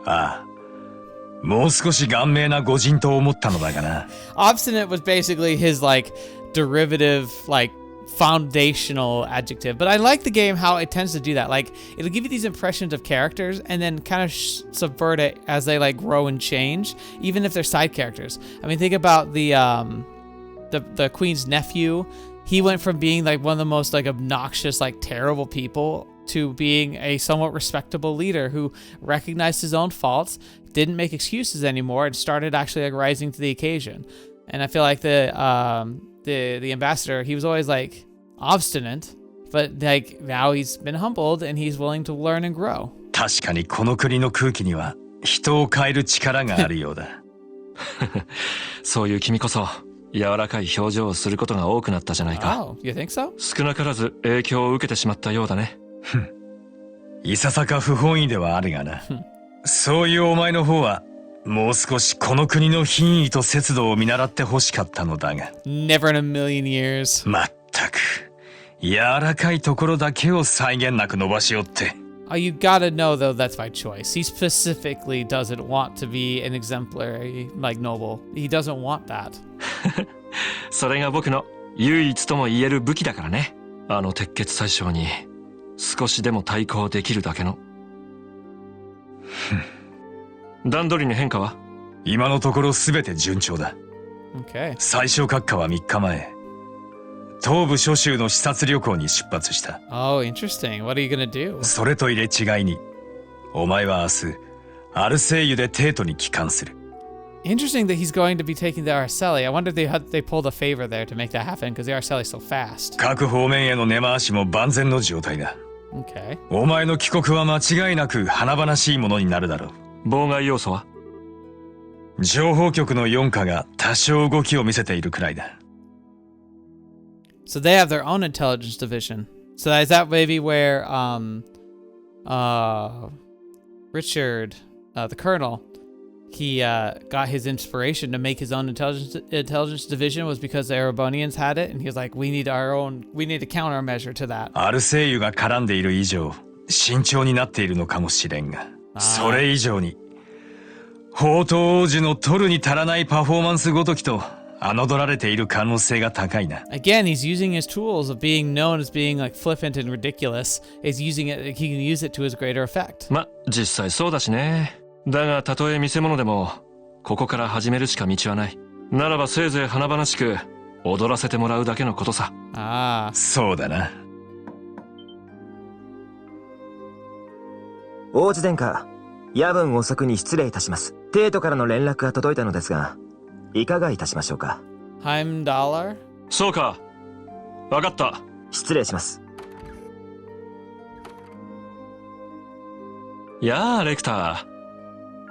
ああ。もう少し顔面な御人と思ったのだがな。Obstinate was basically his like derivative, like foundational adjective. But I like the game how it tends to do that. Like it'll give you these impressions of characters and then kind of subvert it as they like grow and change, even if they're side characters. I mean, think about the queen's nephew. He went from being like one of the most like obnoxious, like terrible people to being a somewhat respectable leader who recognized his own faults, didn't make excuses anymore, and started actually like rising to the occasion. And I feel like the ambassador, he was always like obstinate, but like now he's been humbled and he's willing to learn and grow. 確かにこの国の空気には人を変える力があるようだ。そういう君こそ柔らかい表情をすることが多くなったじゃないか。Oh, you think so? 少なからず影響を受けてしまったようだね。いささか不本意ではあるがな。そういうお前の方はもう少しこの国の品位と節度を見習ってほしかったのだが。Never in a million years. まったく柔らかいところだけを際限なく伸ばしよって。Oh, you gotta know though that's by choice. He specifically doesn't want to be an exemplary, like noble. He doesn't want that. それが僕の唯一とも言える武器だからね。あの鉄血宰相に少しでも対抗できるだけの。段取りに変化は？今のところ全て順調だ。Okay. 最小閣下は3日前、東部諸州の視察旅行に出発した。Oh, interesting. What are you gonna do? それと入れ違いに、お前は明日、アルセイユで帝都に帰還する。Interesting that he's going to be taking the Araceli. I wonder if they pulled a favor there to make that happen because the Araceli is so fast. 各方面への根回しも万全の状態だ。Okay. お前の帰国は間違いなく華々しいものになるだろう。妨害要素は？情報局の4課が多少動きを見せているくらいだ。So they have their own intelligence division. So is that maybe where Richard, the colonel, he got his inspiration to make his own intelligence division was because the Erebonians had it, and he was like, we need a countermeasure to that. アルセイユが絡んでいる以上、慎重になっているのかもしれんが、それ以上に、宝刀王子の取るに足らないパフォーマンスごときと、侮られている可能性が高いな。Again, he's using his tools of being known as being like flippant and ridiculous. He's using it, he can use it to his greater effect. ま、実際そうだしね。だが、たとえ見せ物でも、ここから始めるしか道はない。ならばせいぜい華々しく、踊らせてもらうだけのことさ。ああ。そうだな。王子殿下、夜分遅くに失礼いたします。帝都からの連絡が届いたのですが、いかがいたしましょうか。$100? そうか。わかった。失礼します。やあ、レクター。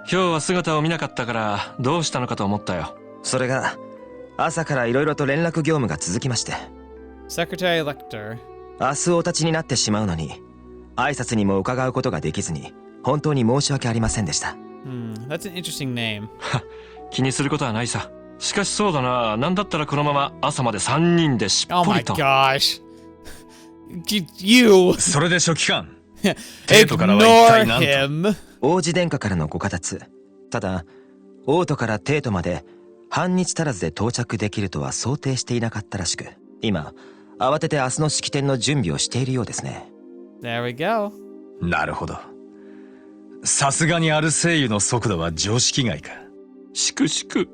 今日は姿を見なかったからどうしたのかと思ったよ。それが朝からいろいろと連絡業務が続きまして。Secretary Lecter。明日お立ちになってしまうのに挨拶にも伺うことができずに本当に申し訳ありませんでした。That's an interesting name. 気にすることはないさ。しかしそうだな。なんだったらこのまま朝まで3人でしっぽりと。Oh my gosh. You. それで書記官。帝都からは一体何と。王子殿下からのご下達。ただ王都から帝都まで半日足らずで到着できるとは想定していなかったらしく、今慌てて明日の式典の準備をしているようですね。 There we go. なるほど。さすがにアルセイユの速度は常識外か。しくしく。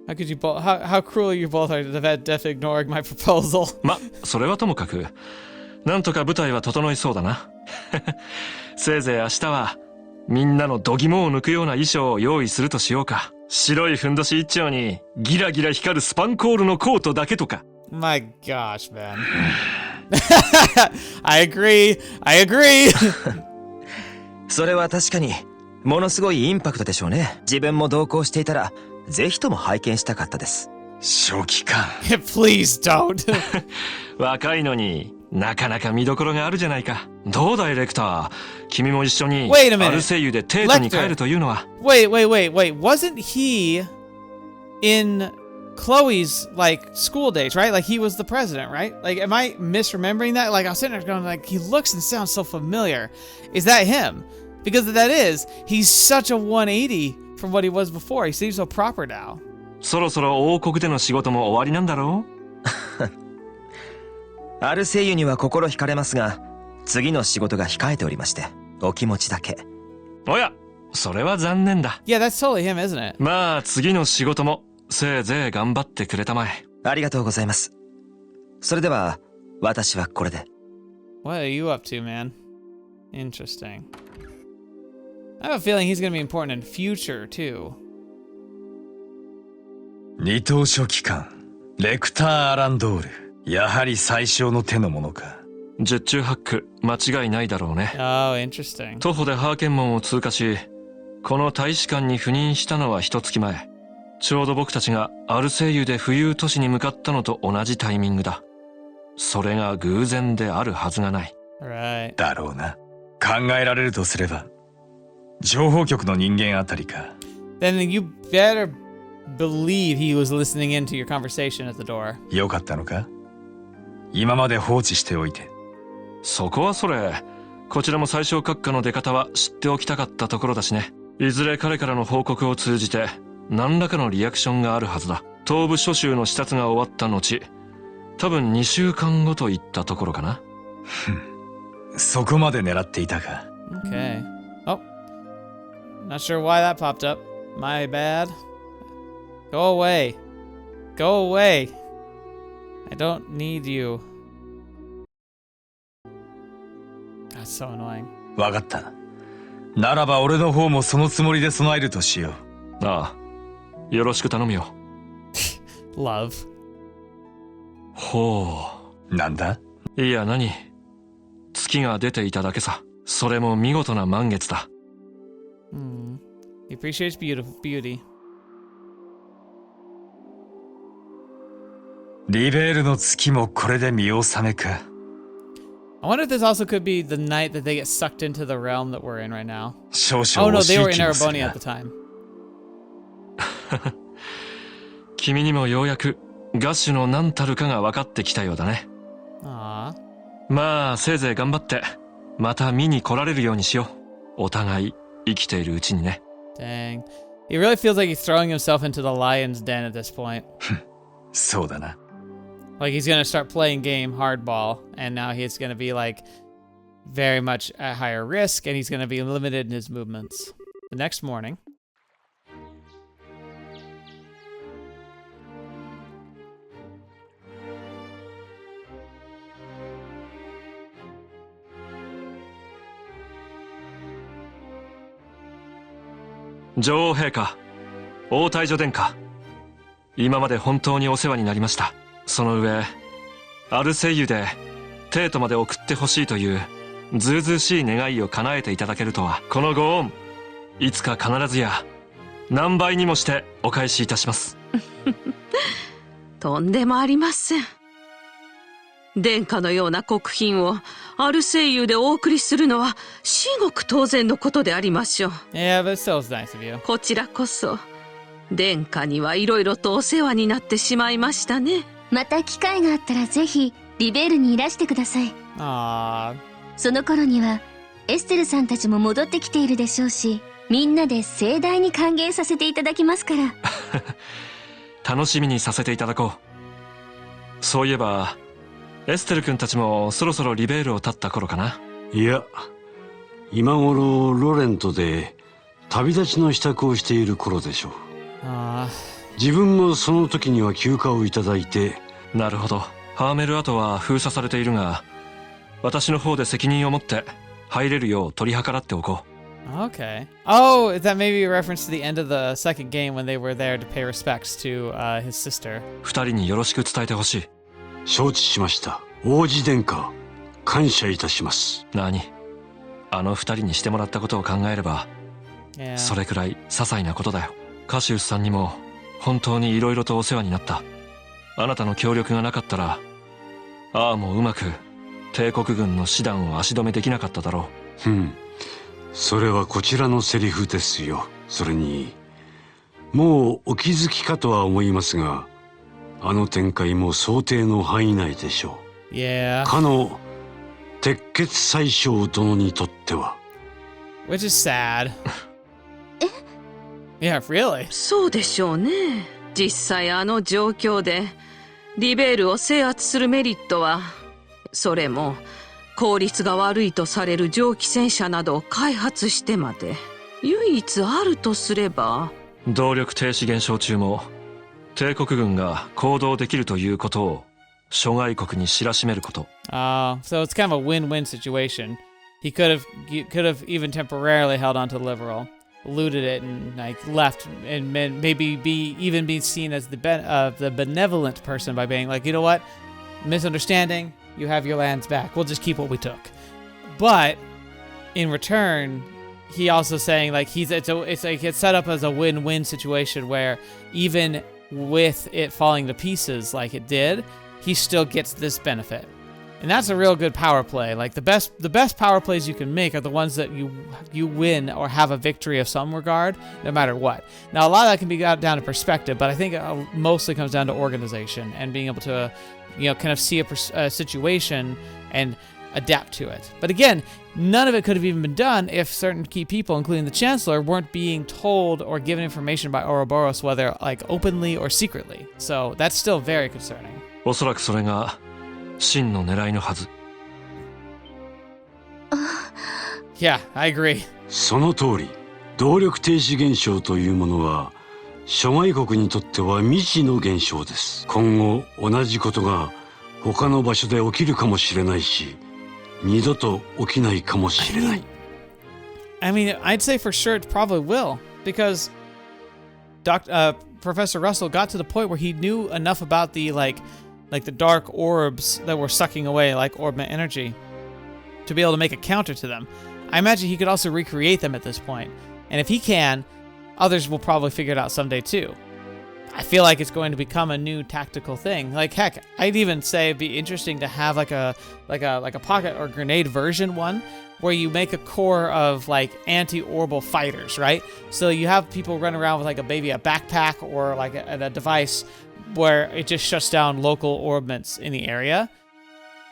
How could you both? How cruel you both are to ignoring my proposal. ま、それはともかく、なんとか舞台は整いそうだな。せいぜい明日はみんなの度肝を抜くような衣装を用意するとしようか。白いふんどし一丁にギラギラ光るスパンコールのコートだけとか。My gosh, man. I agree. それは確かにものすごいインパクトでしょうね。自分も同行していたらぜひとも拝見したかったです。書記官。Please don't. 若いのになかなか見どころがあるじゃないか。どうだいレクター。君も一緒にアルセイユで帝都に帰るというのは。Wait. Wasn't he in Chloe's like school days, right? Like he was the president, right? Like am I misremembering that? Like I was sitting there going like he looks and sounds so familiar. Is that him? Because if that is, he's such a 180 from what he was before. He seems so proper now. そろそろ王国での仕事も終わりなんだろう。アルセイユには心惹かれますが、次の仕事が控えておりまして、お気持ちだけ。おや、それは残念だ。Yeah, that's totally him, isn't it? まあ次の仕事もせいぜい頑張ってくれたまえ。ありがとうございます。それでは私はこれで。What are you up to, man? Interesting. I have a feeling he's going to be important in future too. 二等書記官レクター・アランドール。やはり最小の手のものか。十中八九間違いないだろうね。Oh, interesting. 徒歩でハーケン門を通過し、この大使館に赴任したのは一月前。ちょうど僕たちがアルセイユで浮遊都市に向かったのと同じタイミングだ。それが偶然であるはずがない。Right. だろうな。考えられるとすれば、情報局の人間あたりか。Then you better believe he was listening into your conversation at the door. よかったのか？今まで放置しておいて。そこはそれ。こちらも最小閣下の出方は知っておきたかったところだしね。いずれ彼からの報告を通じて何らかのリアクションがあるはずだ。東部諸州の視察が終わった後、多分2週間後といったところかな。そこまで狙っていたか。Okay. Oh. Not sure why that popped up. My bad. Go away. Go away. I don't need you. That's so annoying. わかった。ならば俺の方もそのつもりで備えるとしよう。ああ、よろしく頼むよ。Love. ほなんだ？う。いや、何？月が出ていただけさ。それも見事な満月だ。He appreciates beauty. リベールの月もこれで見納めか。I wonder if this also could be the night that they get sucked into the realm that we're in right now. 少 Oh 々 no, 惜し they い were in 気もする Arabonia が at the time. 君にもようやくガッシュの何たるかが分かってきたようだね。Aww. まあ、せいぜい頑張って、また見に来られるようにしよう。お互い生きているうちにね。Dang. He really feels like he's throwing himself into the lion's den at this point. そうだな。 Like he's gonna start playing game hardball, and now he's gonna be like very much at higher risk, and he's gonna be limited in his movements. The next morning.「女王陛下、王太女殿下、今まで本当にお世話になりました。その上、アルセイユでテートまで送ってほしいというずうずうしい願いを叶えていただけるとは、このご恩、いつか必ずや何倍にもしてお返しいたします。とんでもありません。殿下のような国賓をアルセイユでお送りするのは至極当然のことでありましょう。Yeah, but still, it's nice of you. こちらこそ殿下にはいろいろとお世話になってしまいましたね。また機会があったらぜひリベールにいらしてください。Aww. その頃にはエステルさんたちも戻ってきているでしょうし、みんなで盛大に歓迎させていただきますから。楽しみにさせていただこう。そういえばエステル君たちもそろそろリベールを立った頃かな。いや、今頃ロレントで旅立ちの支度をしている頃でしょう。自分もその時には休暇をいただいて。なるほど。ハーメル跡は封鎖されているが、私の方で責任を持って入れるよう取り計らっておこう。Okay. Oh, is that maybe a reference to the end of the second game when they were there to pay respects to his sister? 二人によろしく伝えてほしい。承知しました。王子殿下、感謝いたします。何？あの二人にしてもらったことを考えれば、それくらい些細なことだよ。カシウスさんにも本当にいろいろとお世話になった。あなたの協力がなかったら、ああもうまく帝国軍の師団を足止めできなかっただろう。それはこちらのセリフですよ。それに、もうお気づきかとは思いますが、あの展開も想定の範囲内でしょう。かの鉄血宰相殿にとっては。Which is sad. Yeah, really? そうでしょうね。実際あの状況でリベールを制圧するメリットは、それも効率が悪いとされる蒸気戦車などを開発してまで唯一あるとすれば、動力停止現象中も帝国軍が行動できるということを諸外国に知らしめること。So it's kind of a win-win situation. He could have even temporarily held on to Liberl, looted it, and like left, and maybe even be seen as the benevolent person by being like, you know what, misunderstanding, you have your lands back. We'll just keep what we took. But in return, he also saying like it's set up as a win-win situation where even with it falling to pieces like it did, he still gets this benefit. And that's a real good power play. Like the best power plays you can make are the ones that you win or have a victory of some regard, no matter what. Now a lot of that can be got down to perspective, but I think it mostly comes down to organization and being able to, kind of see a situation and adapt to it. But again, none of it could have even been done if certain key people, including the Chancellor, weren't being told or given information by Ouroboros, whether like openly or secretly. So that's still very concerning. おそらくそれが真の狙いのはず。Yeah, I agree. その通り、動力停止現象というものは諸外国にとっては未知の現象です。今後同じことが他の場所で起きるかもしれないし、二度と起きないかもしれない。I mean, I'd say for sure it probably will, because Professor Russell got to the point where he knew enough about the like the dark orbs that were sucking away like orbment energy to be able to make a counter to them. I imagine he could also recreate them at this point. And if he can, others will probably figure it out someday too. I feel like it's going to become a new tactical thing. Like heck, I'd even say it'd be interesting to have like a pocket or grenade version one where you make a core of like anti-orbital fighters, right? So you have people run around with like a backpack or like a device where it just shuts down local orbments in the area.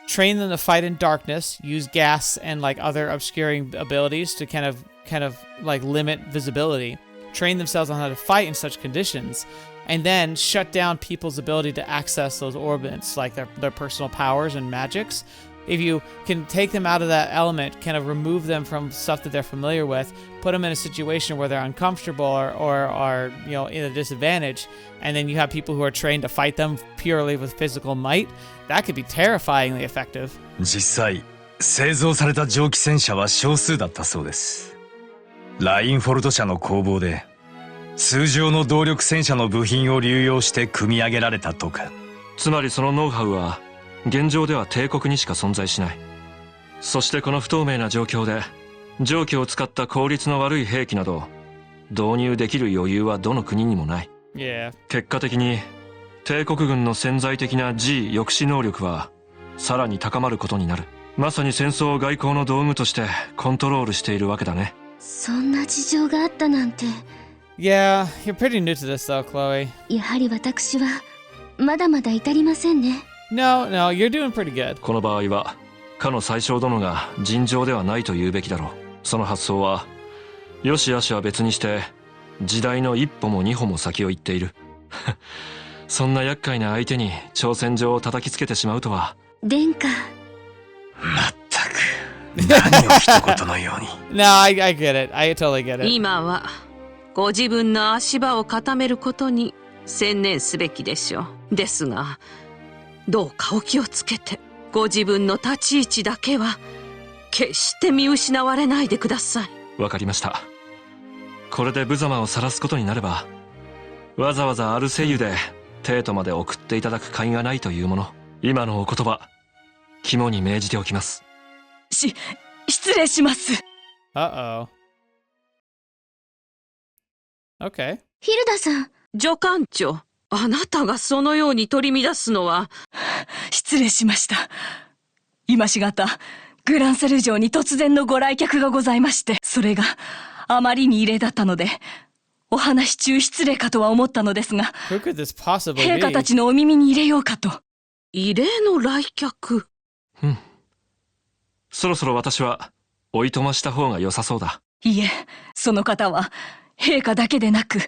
Train them to fight in darkness, use gas and like other obscuring abilities to kind of like limit visibility. Train themselves on how to fight in such conditions, and then shut down people's ability to access those orbits, like their personal powers and magics. If you can take them out of that element, kind of remove them from stuff that they're familiar with, put them in a situation where they're uncomfortable or are in a disadvantage, and then you have people who are trained to fight them purely with physical might, that could be terrifyingly effective. 実際、製造された蒸気戦車は少数だったそうです。ラインフォルト社の工房で通常の動力戦車の部品を流用して組み上げられたとか。つまりそのノウハウは現状では帝国にしか存在しない。そしてこの不透明な状況で蒸気を使った効率の悪い兵器など導入できる余裕はどの国にもない。結果的に帝国軍の潜在的な G 抑止能力はさらに高まることになる。まさに戦争を外交の道具としてコントロールしているわけだね。そんな事情があったなんて。Yeah, you're pretty new to this though, Chloe. やはり私はまだまだ至りませんね。No, you're doing pretty good. この場合はかの宰相殿が尋常ではないと言うべきだろう。その発想はよしあしは別にして時代の一歩も二歩も先を行っている。そんな厄介な相手に挑戦状を叩きつけてしまうとは。殿下。まったく何を一言のように。No, I get it. I totally get it. 今はご自分の足場を固めることに専念すべきでしょう。ですがどうかお気をつけて、ご自分の立ち位置だけは決して見失われないでください。わかりました。これで無様を晒すことになればわざわざアルセイユで帝都まで送っていただく甲斐がないというもの。今のお言葉肝に銘じておきます。失礼します。Uh-oh. Okay. ヒルダさん。助官長、あなたがそのように取り乱すのは。失礼しました。今しがたグランセル城に突然のご来客がございまして、それがあまりに異例だったのでお話中失礼かとは思ったのですが、陛下たちのお耳に入れようかと。異例の来客。そろそろ私はおいとました方が良さそうだ。いえ、その方は陛下だけでなく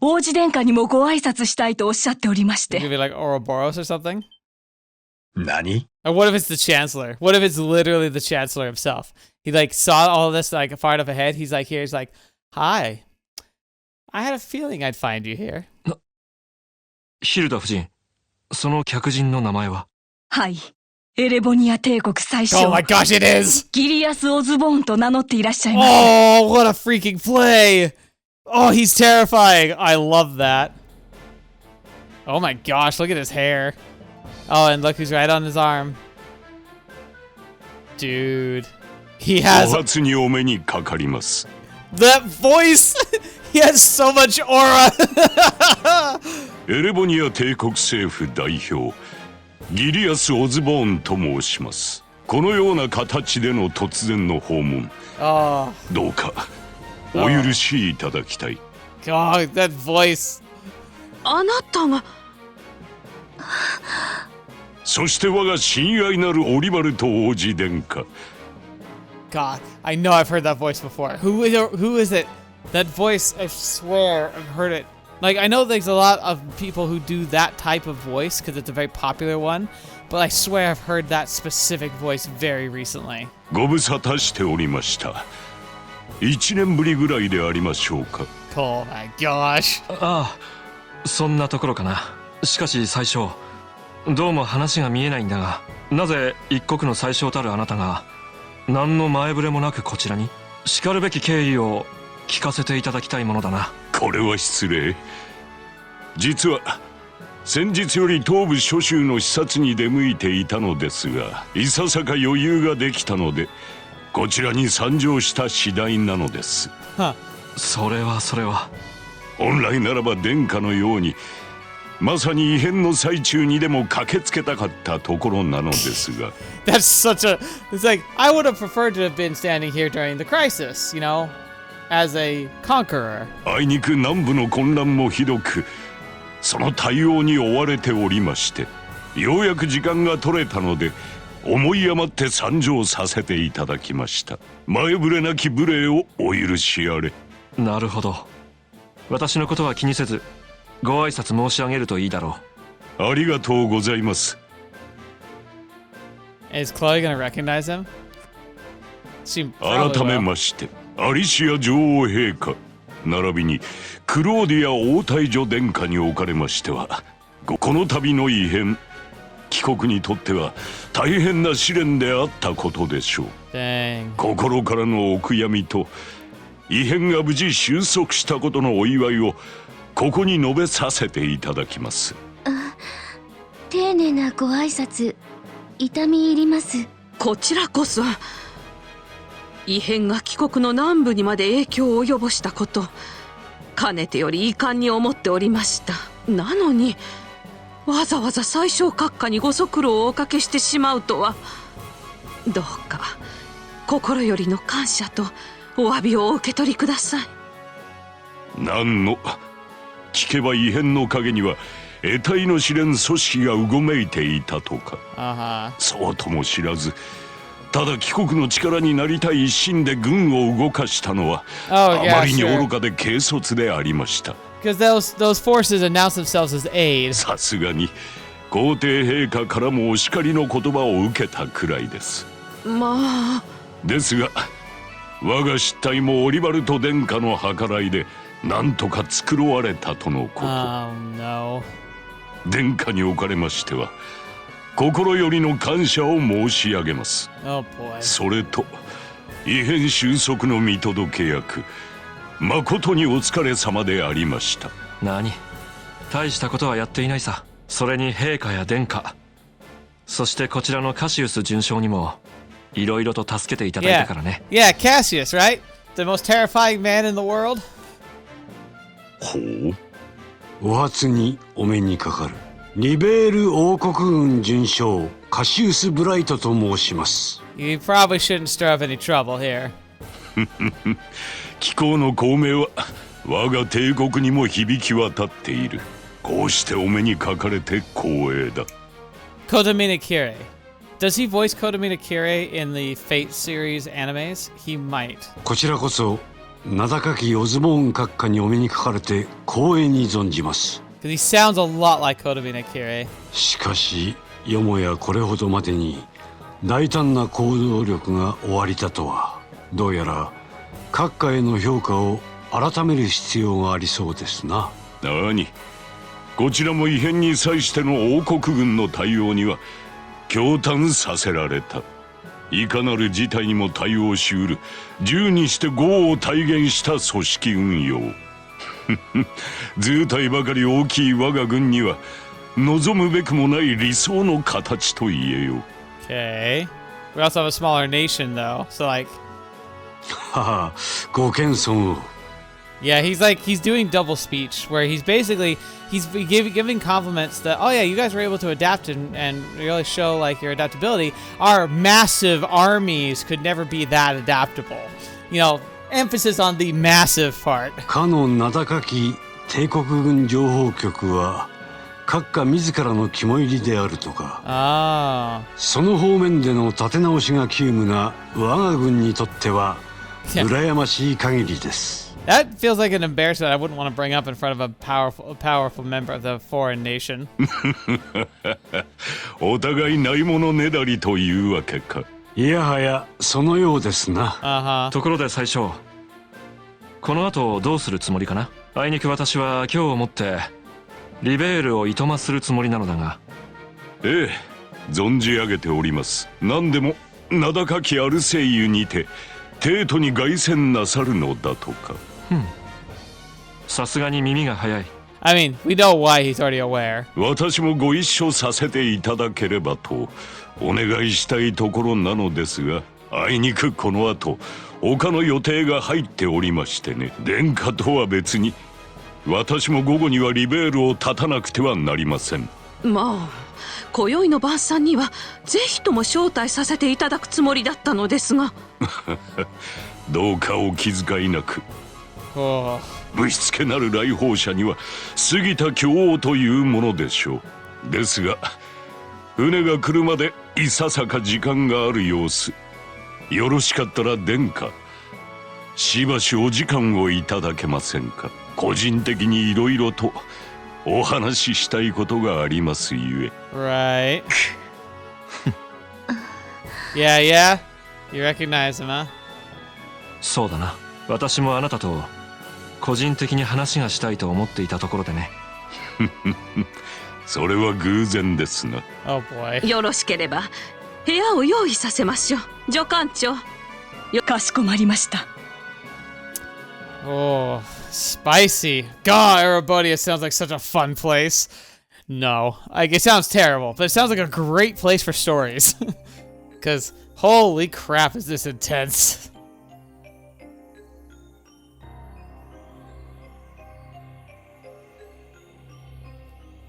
王子殿下にもご挨拶したいとおっしゃっておりまして。Maybe like Ouroboros or something? 何? Or what if it's the Chancellor? What if it's literally the Chancellor himself? He like saw all this like far enough ahead. He's like here. He's like, "Hi, I had a feeling I'd find you here." ヒルダ夫人、その客人の名前は？はい、エレボニア帝国最初。Oh my gosh, it is! ギリアス・オズボーンと名乗っていらっしゃいます。Oh, what a freaking play! Oh, he's terrifying. I love that. Oh my gosh, look at his hair. Oh, and look who's right on his arm. Dude. He has... That voice! He has so much aura! エレボニア帝国政府代表ギリアス・オズボーンと申します。このような形での突然の訪問、どうかお許しいただきたい。God, that voice. あなたが。そして我が親愛なるオリバルト王子殿下。God, I know I've heard that voice before. Who is it? That voice, I swear I've heard it. Like, I know there's a lot of people who do that type of voice because it's a very popular one, but I swear I've heard that specific voice very recently. ご無沙汰しておりました。1年ぶりぐらいでありましょうか。Oh my gosh. ああ、そんなところかな。しかし最初、どうも話が見えないんだが、なぜ一国の宰相たるあなたが何の前触れもなくこちらに？しかるべき経緯を聞かせていただきたいものだな。これは失礼。実は先日より東部諸州の視察に出向いていたのですが、いささか余裕ができたのでこちらに参上した次第なのです。それは本来ならば殿下のようにまさに異変の最中にでも駆けつけたかったところなのですが。That's such a... It's like, I would have preferred to have been standing here during the crisis, you know, as a conqueror. あいにく南部の混乱もひどく、その対応に追われておりまして、ようやく時間が取れたので思い余って参上させていただきました。前触れなき無礼をお許しあれ。なるほど。私のことは気にせずご挨拶申し上げるといいだろう。ありがとうございます。Is Chloe gonna recognize him? 改めまして、アリシア女王陛下並びにクローディア王太女殿下におかれましては、この度の異変、帰国にとっては大変な試練であったことでしょう。心からのお悔やみと異変が無事収束したことのお祝いをここに述べさせていただきます。丁寧なご挨拶痛み入ります。こちらこそ異変が帰国の南部にまで影響を及ぼしたこと、かねてより遺憾に思っておりました。なのにわざわざ最小閣下にご足労をおかけしてしまうとは。どうか心よりの感謝とお詫びをお受け取りください。何の聞けば異変の陰には得体の知れん組織がうごめいていたとか。そうとも知らず、ただ帰国の力になりたい一心で軍を動かしたのはあまりに愚かで軽率でありました。Because those forces announce themselves as aid. さすがに皇帝陛下からもお叱りの言葉を受けたくらいです。まあ。ですが我が失態もオリバルト殿下の計らいでなんとか繕われたとのこと。No. 殿下におかれましては心よりの感謝を申し上げます。それと異変収束の見届け役、誠にお疲れ様でありました。何、大したことはやっていないさ。それに陛下や殿下、そしてこちらのカシウス准将にもいろいろと助けていただいたからね。Yeah, Cassius, right? The most terrifying man in the world. ほう。お初にお目にかかるリベール王国軍准将カシウス・ブライトと申します。You probably shouldn't stir up any trouble here. 気候の孔明は我が帝国にも響き渡っている。こうしてお目にかかれて光栄だ。Kodomina Kire. Does he voice Kodomina Kire in the Fate series animes? He might. こちらこそ名高きオズボーン閣下にお目にかかれて光栄に存じます。Because he sounds a lot like Kodomina Kire. しかしよもやこれほどまでに大胆な行動力がおありだとは。どうやら閣下への評価を改める必要がありそうですな。何、こちらも異変に際しての王国軍の対応には驚嘆させられた。いかなる事態にも対応しうる銃にして豪を体現した組織運用。図体ばかり大きい我が軍には望むべくもない理想の形と言えよ。Okay. We also have a smaller nation though, so like. はは、ご謙遜を。Yeah, he's doing double speech where he's giving compliments that, oh yeah, you guys were able to adapt and really show like your adaptability. Our massive armies could never be that adaptable. You know, emphasis on the massive part. かの名高き帝国軍情報局は閣下自らの肝入りであるとか。その方面での立て直しが急務な我が軍にとっては羨ましい限りです。That feels like an embarrassment I wouldn't want to bring up in front of a powerful member of the foreign nation. お互いないものねだりというわけか。いやはやそのようですな。ところで最初、この後どうするつもりかな。あいにく私は今日をもってリベールをいとまするつもりなのだが。ええ、存じ上げております。何でも名高きアルセイユにて帝都に凱旋なさるのだとか。さすがに耳が早い。I mean, we know why he's already aware. 私もご一緒させていただければとお願いしたいところなのですが、あいにくこの後他の予定が入っておりましてね。殿下とは別に私も午後にはリベールを立たなくてはなりません。まあ今宵の晩餐にはぜひとも招待させていただくつもりだったのですがどうかお気遣いなく。ぶしつけなる来訪者には過ぎた今日というものでしょう。ですが船が来るまでいささか時間がある様子。よろしかったら殿下、しばしお時間をいただけませんか。個人的にいろいろとお話ししたいことがありますゆえ。Right. Yeah. You recognize him, huh? そうだな。私もあなたと個人的に話がしたいと思っていたところでね。それは偶然ですな。Oh boy. よろしければ部屋を用意させましょう、助館長。かしこまりました。Oh, spicy. God, Erebodius sounds like such a fun place. No, like it sounds terrible, but it sounds like a great place for stories. Because holy crap, is this intense?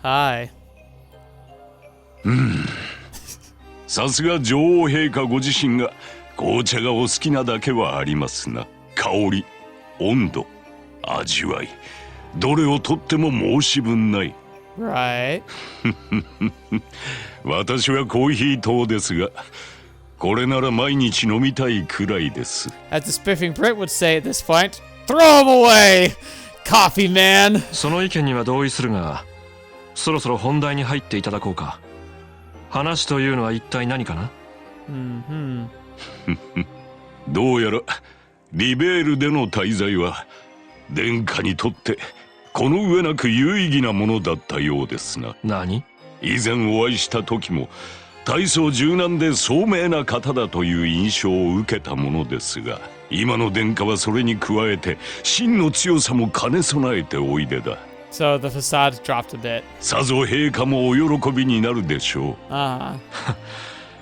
Hi. さすが女王陛下ご自身が紅茶がお好きなだけはありますな。香り、温度、味わい、どれをとっても申し分ない。Right. 私はコーヒー糖ですが、これなら毎日飲みたいくらいです。As the spiffing Brit would say at this point, throw him away, coffee man. その意見には同意するが、そろそろ本題に入っていただこうか。話というのは一体何かな？どうやらリベールでの滞在は殿下にとってこの上なく有意義なものだったようですな。何？以前お会いした時も大層柔軟で聡明な方だという印象を受けたものですが、今の殿下はそれに加えて真の強さも兼ね備えておいでだ。So the facade dropped a bit. さぞ陛下もお喜びになるでしょう。ああ。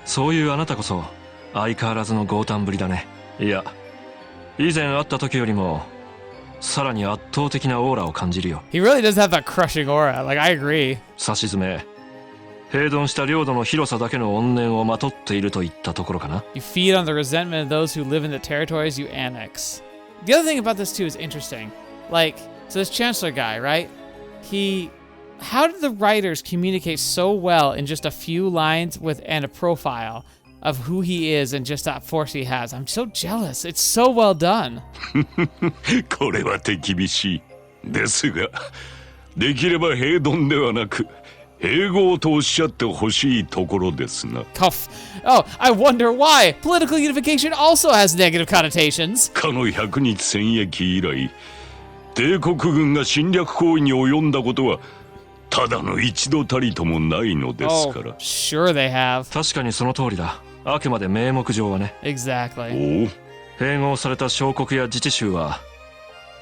そういうあなたこそ相変わらずの豪胆ぶりだね。いや、以前会った時よりもさらに圧倒的なオーラを感じるよ。He really does have that crushing aura. Like, I agree. さしずめ、平凡した領土の広さだけの怨念をまとっているといったところかな。You feed on the resentment of those who live in the territories you annex. The other thing about this too is interesting. Like, so this Chancellor guy, right? How did the writers communicate so well in just a few lines and a profile of who he is and just that force he has? I'm so jealous. It's so well done. これは手厳しい。ですが、できれば平凡ではなく、併合とおっしゃってほしいところですな。Oh, I wonder why. Political unification also has negative connotations. かの100日戦役以来、帝国軍が侵略行為に及んだことはただの一度たりともないのですから。Sure they have. 確かにその通りだ。あくまで名目上はね。Exactly. 併合された小国や自治州は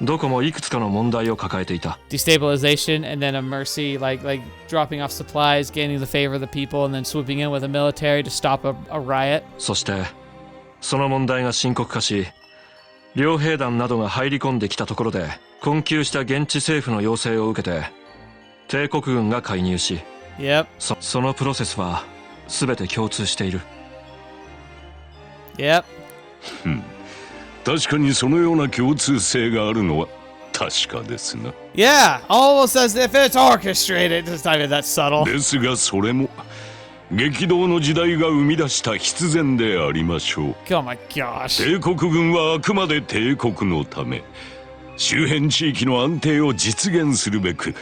どこもいくつかの問題を抱えていた。Destabilization and then a mercy, like dropping off supplies, gaining the favor of the people, and then swooping in with a military to stop a riot. そしてその問題が深刻化し、両兵団などが入り込んできたところで困窮した現地政府の要請を受けて帝国軍が介入し、そのプロセスは全て共通している。確かにそのような共通性があるのは確かですな。Yeah, almost as if it's orchestrated. It's not even that subtle. ですがそれも激動の時代が生み出した必然でありましょう。Oh my gosh. 帝国軍はあくまで帝国のため、周辺地域の安定を実現するべく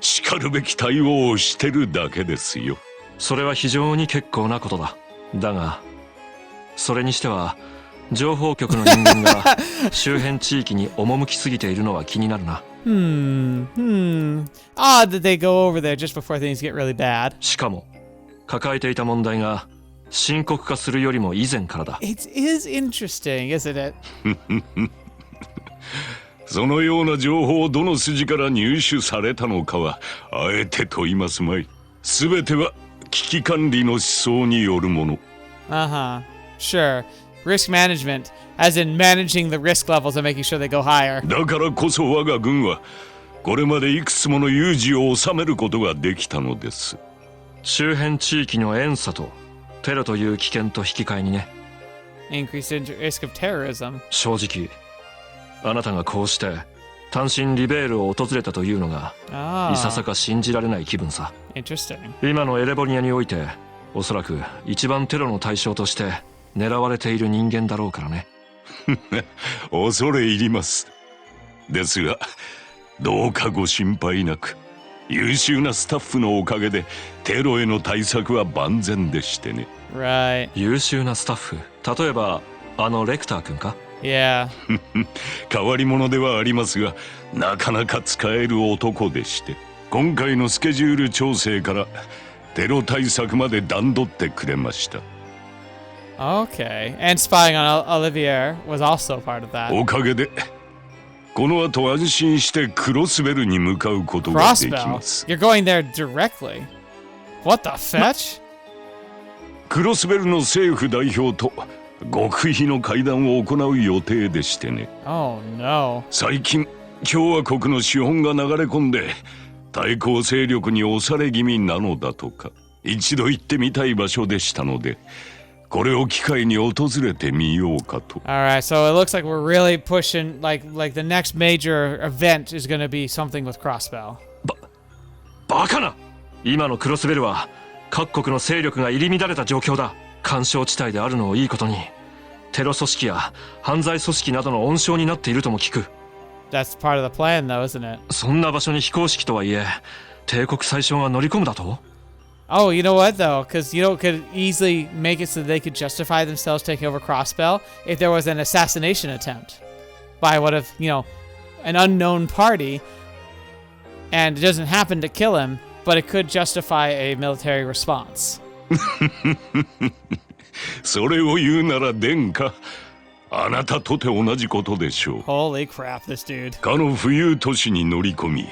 しかるべき対応をしてるだけですよ。それは非常に結構なことだ。だがそれにしては情報局の人間が周辺地域に赴きすぎているのは気になるな。Odd that they go over there just before things get really bad. しかも抱えていた問題が深刻化するよりも以前からだ。It is interesting, isn't it? そのような情報をどの筋から入手されたのかはあえて問いますまい。すべては危機管理の思想によるもの。Sure. Risk management, as in managing the risk levels and making sure they go higher. だからこそ我が軍はこれまでいくつもの有事を収めることができたのです。周辺地域の遠さとテロという危険と引き換えにね。Increased risk of terrorism. 正直、あなたがこうして単身リベールを訪れたというのがいささか信じられない気分さ。Interesting. 今のエレボニアにおいておそらく一番テロの対象として狙われている人間だろうからね。恐れ入ります。ですがどうかご心配なく。優秀なスタッフのおかげでテロへの対策は万全でしてね。Right. 優秀なスタッフ。例えばあのレクター君か？ Yeah. 変わり者ではありますがなかなか使える男でして、今回のスケジュール調整からテロ対策まで段取ってくれました。Okay. And spying on Olivier was also part of that. おかげでこの後安心してクロスベルに向かうことができます。You're going there directly. What the fetch? クロスベルの政府代表と極秘の会談を行う予定でしてね。Oh no. 最近共和国の資本が流れ込んで対抗勢力に押され気味なのだとか。一度行ってみたい場所でしたのでこれを機会に訪れてみようかと。Alright, so it looks like we're really pushing, like the next major event is going to be something with Crossbell. バカな！今のクロスベルは各国の勢力が入り乱れた状況だ。干渉地帯であるのをいいことに、テロ組織や犯罪組織などの温床になっているとも聞く。That's part of the plan, though, isn't it? そんな場所に非公式とはいえ、帝国宰相が乗り込むだと？Oh, you know what, though? Because, could easily make it so they could justify themselves taking over Crossbell if there was an assassination attempt by one of, an unknown party, and it doesn't happen to kill him, but it could justify a military response. それを言うなら殿下、あなたとて同じことでしょう。Holy crap, this dude. かの浮遊都市に乗り込み、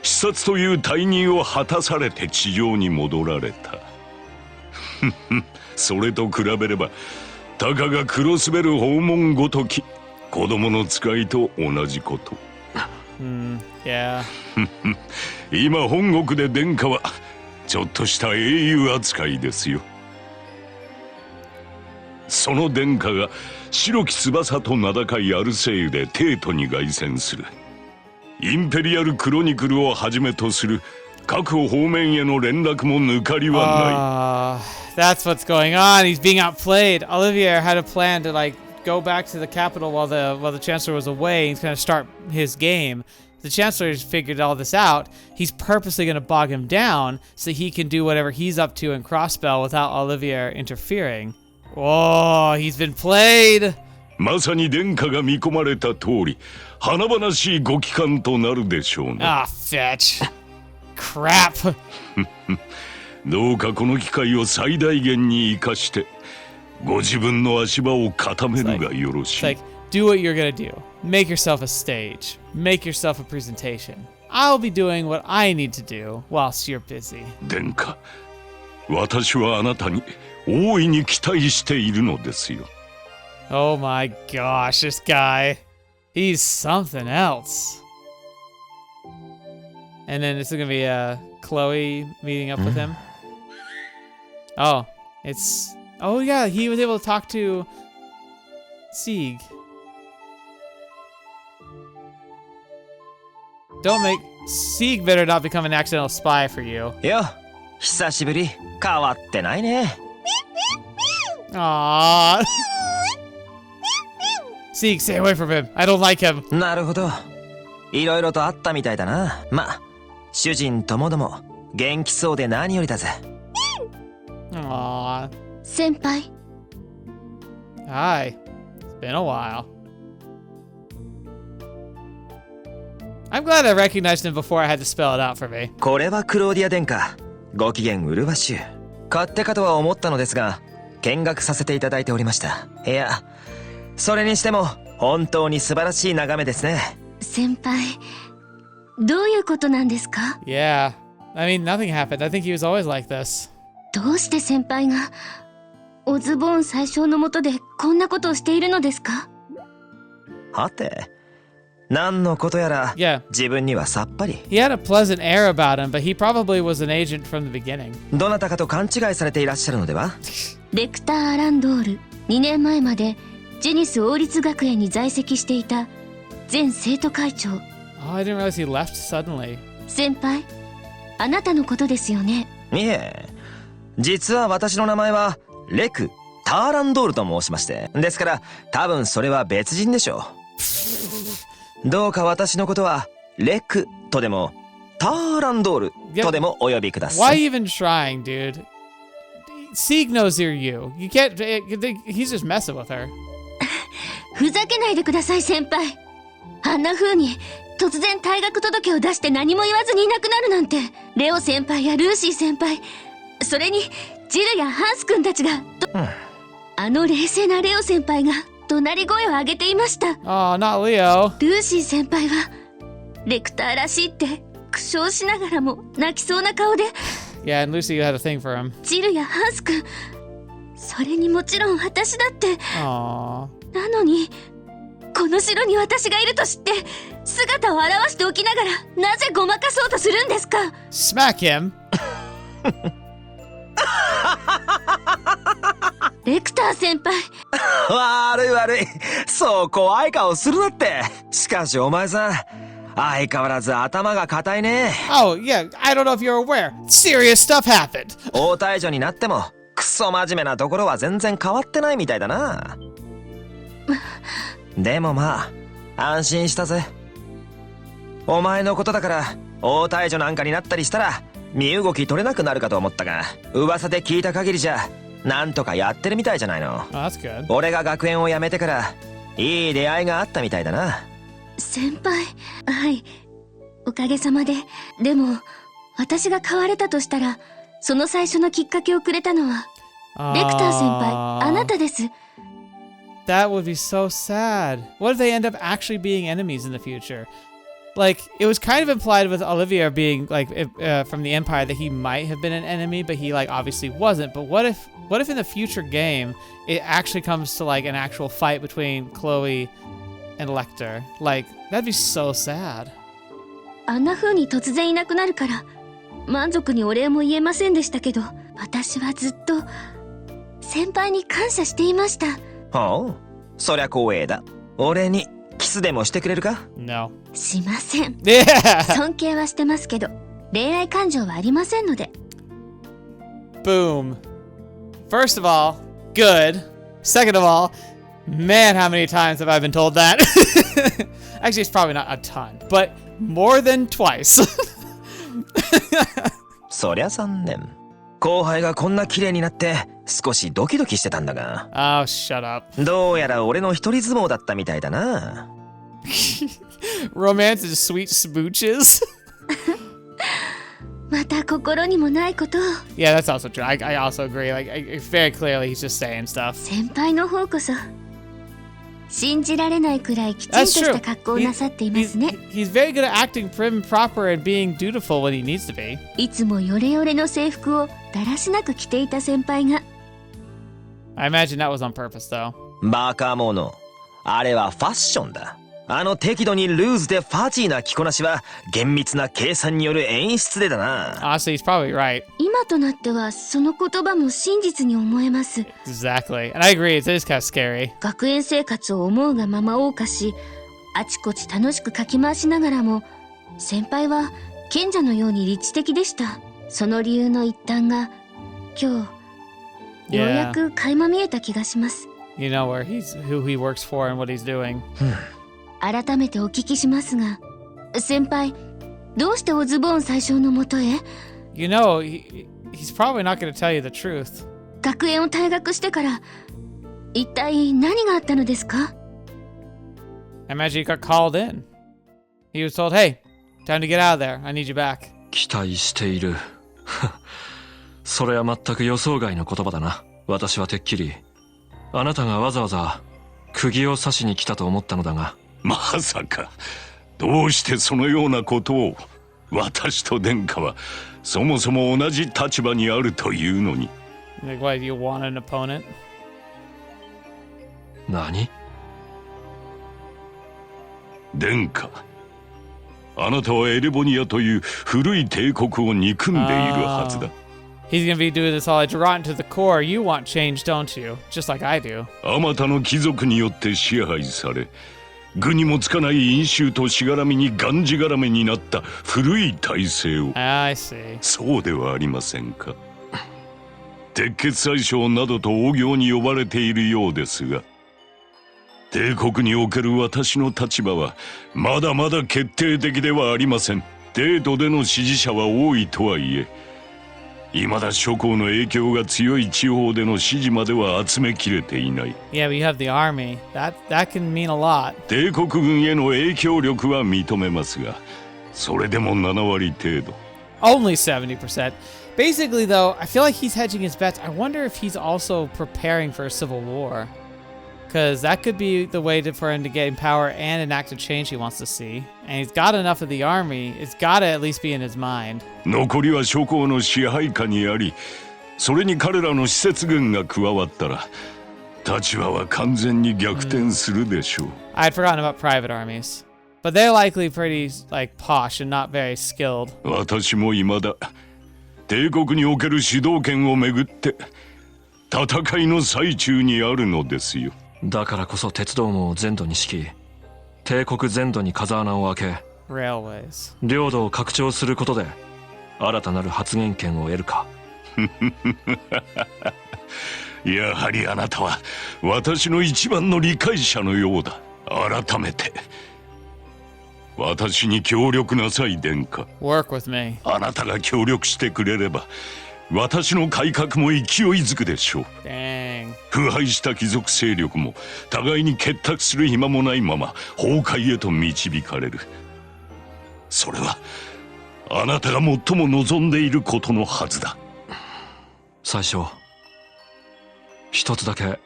視察という大任を果たされて地上に戻られた。それと比べればたかがクロスベル訪問ごとき子供の使いと同じこと。Yeah. 今本国で殿下はちょっとした英雄扱いですよ。その殿下が白き翼と名高いアルセイユで帝都に凱旋する。インペリアルクロニクルをはじめとする各方面への連絡も抜かりはない。That's what's going on. He's being outplayed. Olivier had a plan to go back to the capital while the Chancellor was away. He's going to start his game. The Chancellor's figured all this out. He's purposely going to bog him down so he can do whatever he's up to in Crossbell without Olivier interfering. Oh, he's been played. まさに殿下が見込まれた通り、華々しいご帰還となるでしょうね。fetch. Crap. どうかこの機会を最大限に生かして、ご自分の足場を固めるがよろしい。It's do what you're gonna do. Make yourself a stage. Make yourself a presentation. I'll be doing what I need to do whilst you're busy. 殿下、私はあなたに大いに期待しているのですよ。Oh my gosh, this guy. He's something else. And then this is gonna be Chloe meeting up with him. Oh, it's... Oh yeah, he was able to talk to Sieg. Don't make... Sieg better not become an accidental spy for you. よ、久しぶり。変わってないね。Aww. Sieg, stay away from him. I don't like him. なるほど。いろいろとあったみたいだな。ま、主人ともども元気そうで何よりだぜ。Aww. 先輩。Hi. It's been a while. I'm glad I recognized him before I had to spell it out for me. これはクローディア殿下。ご機嫌うるわしゅう。勝手かとは思ったのですが、見学させていただいておりました。いや、それにしても本当に素晴らしい眺めですね。先輩、どういうことなんですか？ Yeah. I mean, nothing happened. I think he was always like this. どうして先輩がオズボーン宰相の下でこんなことをしているのですか？はて、何のことやら、自分にはさっぱり。He had a pleasant air about him, but he probably was an agent from the beginning. どなたかと勘違いされていらっしゃるのでは？レクター・アランドール、2年前までジェニス王立学園に在籍していた前生徒会長。Oh, I didn't realize he left suddenly. 先輩、あなたのことですよね？いえ、実は私の名前はレク・ターランドールと申しまして、ですから多分それは別人でしょう。どうか私のことはレクとでもターランドールとでもお呼びください。Why even trying, dude? Sieg knows you're you. You can't. He's just messing with her. ふざけないでください、先輩。あんな風に突然退学届を出して何も言わずにいなくなるなんて。レオ先輩やルーシー先輩、それにジルやハンス君たちが、あの冷静なレオ先輩が怒鳴り声を上げていました。Oh, not Leo. ルーシー先輩はレクターらしいって苦笑しながらも泣きそうな顔で。Yeah, and Lucy had a thing for him. ジルやハンス君、それにもちろん私だって。Aww. なのにこの城に私がいると知って姿を現しておきながら、なぜごまかそうとするんですか？ Smack him. レクター先輩。悪い悪い、そう怖い顔するなって。しかしお前さん、相変わらず頭が固いね。Oh, yeah, I don't know if you're aware. Serious stuff happened. 王太女になってもクソ真面目なところは全然変わってないみたいだな。でもまあ安心したぜ。お前のことだから王太女なんかになったりしたら身動き取れなくなるかと思ったが、噂で聞いた限りじゃなんとかやってるみたいじゃないの。Oh, that's good. 俺が学園を辞めてからいい出会いがあったみたいだな。先輩、はい、おかげさまで。でも私が変われたとしたら、その最初のきっかけをくれたのはレクター先輩、あなたです。That would be so sad. What if they end up actually being enemies in the future? Like, it was kind of implied with Olivier being, like, from the Empire that he might have been an enemy, but he, like, obviously wasn't. But what if in the future game, it actually comes to, like, an actual fight between Chloe and Lecter? Like, that'd be so sad. あんな風に突然いなくなるから、満足にお礼も言えませんでしたけど、私はずっと先輩に感謝していました。ほう、そりゃ光栄だ。俺にキスでもしてくれるか？ No. しません。Yeah. 尊敬はしてますけど、恋愛感情はありませんので。Boom. First of all, good. Second of all, man, how many times have I been told that? Actually, it's probably not a ton, but more than twice. そりゃ残念。後輩がこんな綺麗になって少しドキドキしてたんだが。Oh, shut up. どうやら俺の一人相撲だったみたいだな。Romance is sweet smooches. また心にもないことを。Yeah, that's also true. I also agree. Like, very clearly, he's just saying stuff. 先輩の方こそ信じられないくらいきちんとした格好をなさっていますね。He's very good at acting prim and proper and being dutiful when he needs to be. いつもヨレヨレの制服をだらしなく着ていた先輩が。I imagine that was on purpose, though. バカ者。あれはファッションだ。あの適度にルーズでファジーな着こなしは厳密な計算による演出でだな。Honestly, he's probably right. 今となってはその言葉も真実に思えます。Exactly. And I agree, it is kind of scary. 学園生活を思うがまま謳歌し、あちこち楽しくかき回しながらも、先輩は賢者のように理知的でした。その理由の一端が今日、ようやく垣間見えた気がします。You know who he works for and what he's doing. 改めてお聞きしますが、先輩、どうしてオズボーン宰相のもとへ？ You know, he's probably not going to tell you the truth. 学園を退学してから、一体何があったのですか？ I imagine he got called in. He was told, hey, time to get out of there. I need you back. 期待している。それは全く予想外の言葉だな。私はてっきり、あなたがわざわざ釘を刺しに来たと思ったのだが。まさかどうしてそのようなことを私と殿下はそもそも同じ立場にあるというのに。 Like, why do you want an opponent? 何？殿下、あなたはエレボニアという古い帝国を憎んでいるはずだ。He's gonna be doing this all. It's rotten to the core. You want change, don't you? Just like I do. あまたの貴族によって支配され、具にもつかない飲酒としがらみにがんじがらめになった古い体制を。I see. そうではありませんか。鉄血宰相などと大行に呼ばれているようですが、帝国における私の立場はまだまだ決定的ではありません。帝都での支持者は多いとはいえ、未だ諸侯の影響が強い地方での支持までは集めきれていない。Yeah, but you have the army. That can mean a lot. 帝国軍への影響力は認めますが、それでも7割程度。Only 70%. Basically, though, I feel like he's hedging his bets. I wonder if he's also preparing for a civil war. Because that could be the way for him to gain power and enact a change he wants to see. And he's got enough of the army. It's got to at least be in his mind. 残りは諸侯の支配下にあり、それに彼らの施設軍が加わったら、立場は完全に逆転するでしょう。I'd forgotten about private armies. But they're likely pretty, like, posh and not very skilled. 私も未だ帝国における主導権をめぐって戦いの最中にあるのですよ。だからこそ鉄道網を全土に敷き、帝国全土に風穴を開け、Railways. 領土を拡張することで新たなる発言権を得るか。やはりあなたは私の一番の理解者のようだ。改めて私に協力なさい、殿下。 Work with me. あなたが協力してくれれば私の改革も勢いづくでしょう。 Dang. 腐敗した貴族勢力も互いに結託する暇もないまま崩壊へと導かれる。それはあなたが最も望んでいることのはずだ。最初、一つだけ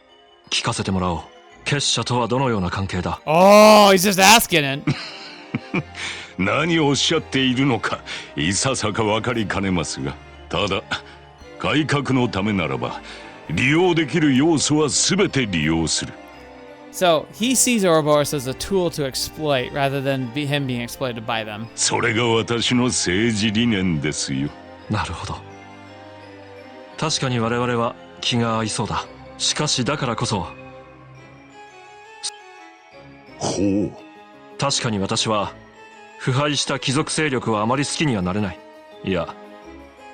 聞かせてもらおう。結社とはどのような関係だ？ Oh, he's just asking it. 何をおっしゃっているのかいささか分かりかねますが、ただ改革のためならば利用できる要素は全て利用する。 So he sees Ouroboros as a tool to exploit rather than him being exploited by them. それが私の政治理念ですよ。なるほど。確かに我々は気が合いそうだ。しかしだからこそ。ほう。確かに私は腐敗した貴族勢力はあまり好きにはなれない。いや、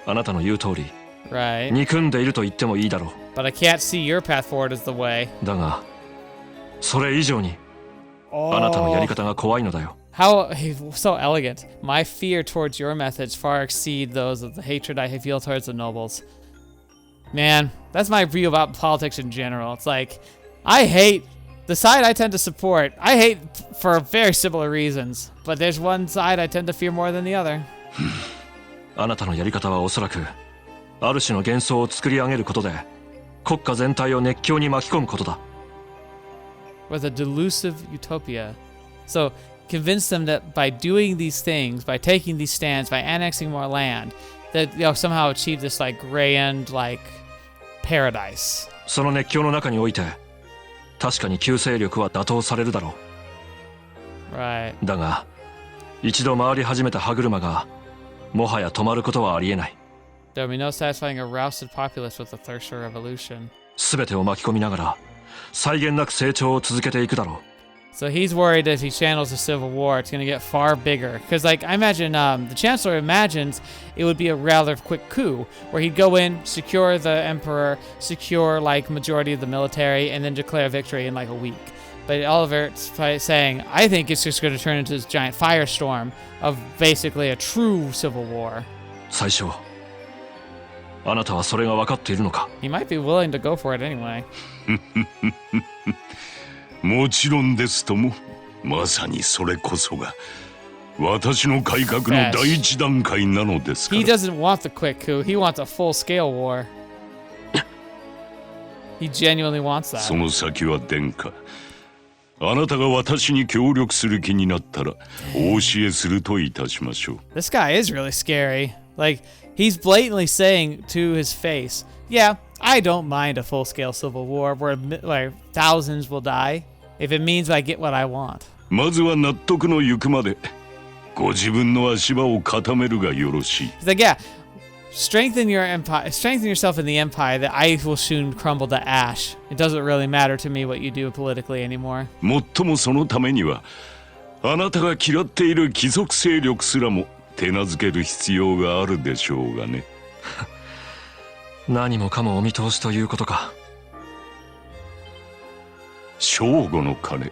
あなたの言う通り、Right. 憎んでいると言ってもいいだろう。 But I can't see your path forward as the way. だが、それ以上に、あなたのやり方が怖いのだよ。How he's so elegant. My fear towards your methods far exceed those of the hatred I feel towards the nobles. Man, that's my view about politics in general. It's like, I hate the side I tend to support. I hate for very similar reasons, but there's one side I tend to fear more than the other. あなたのやり方はおそらく、ある種の幻想を作り上げることで、国家全体を熱狂に巻き込むことだ。With a delusive utopia. So, convince them that by doing these things, by taking these stands, by annexing more land, that they'll somehow achieve this like grand, like, paradise. その熱狂の中において、確かに旧勢力は打倒されるだろう。Right. だが、一度回り始めた歯車が、もはや止まることはありえない。There will be no satisfying a rousted populace with a thirst for revolution. すべてを巻き込みながら、際限なく成長を続けていくだろう。So he's worried if he channels a civil war, it's going to get far bigger. Because, like, I imagine the Chancellor imagines it would be a rather quick coup where he'd go in, secure the emperor, secure, like, majority of the military, and then declare victory in, like, a week. But Oliver's saying, I think it's just going to turn into this giant firestorm of basically a true civil war. 最初、あなたはそれが分かっているのか？ He might be willing to go for it anyway. もちろんですとも。まさにそれこそが私の改革の第一段階なのですから。 He doesn't want the quick coup. He wants a full-scale war. He genuinely wants that. その先は殿下。あなたが私に協力する気になったらお教えするといたしましょう。 This guy is really scary. Like, he's blatantly saying to his face, yeah, I don't mind a full-scale civil war where thousands will die if it means I get what I want. まずは納得のゆくまでご自分の足場を固めるがよろしい。 He's like, yeah, strengthen your empire, strengthen yourself in the empire that I will soon crumble to ash. It doesn't really matter to me what you do politically anymore. もっともそのためにはあなたが嫌っている貴族勢力すらも手なずける必要があるでしょうがね。何もかもお見通しということか。正午の鐘、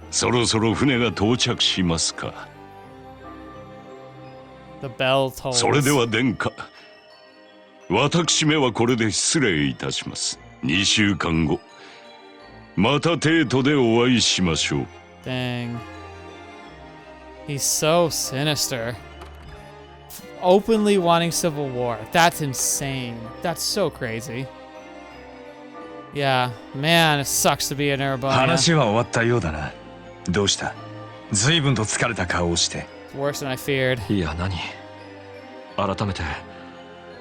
そろそろ船が到着しますか。 The bell tolls. それでは殿下、私めはこれで失礼いたします。2週間後また帝都でお会いしましょう。 Dang. He's so sinister. Openly wanting civil war. That's insane. That's so crazy. Yeah, man, it sucks to be an Arabonia. 話は終わったようだな。どうした？随分と疲れた顔をして。It's worse than I feared. いや何、改めて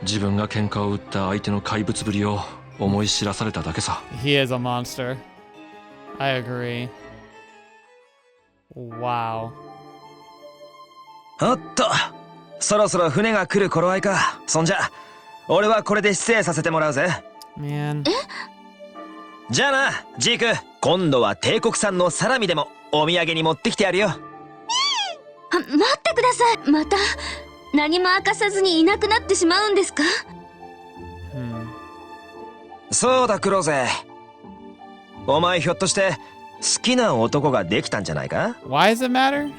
自分が喧嘩を打った相手の怪物ぶりを思い知らされただけさ。 He is a monster. I agree. Wow. おっと、そろそろ船が来る頃合いか。そんじゃ俺はこれで失礼させてもらうぜ。 Man. じゃあなジーク、今度は帝国産のサラミでもお土産に持ってきてやるよ。待ってください。また何も明かさずにいなくなってしまうんですか？そうだクローゼ、お前ひょっとして好きな男ができたんじゃないか？ Why does it matter?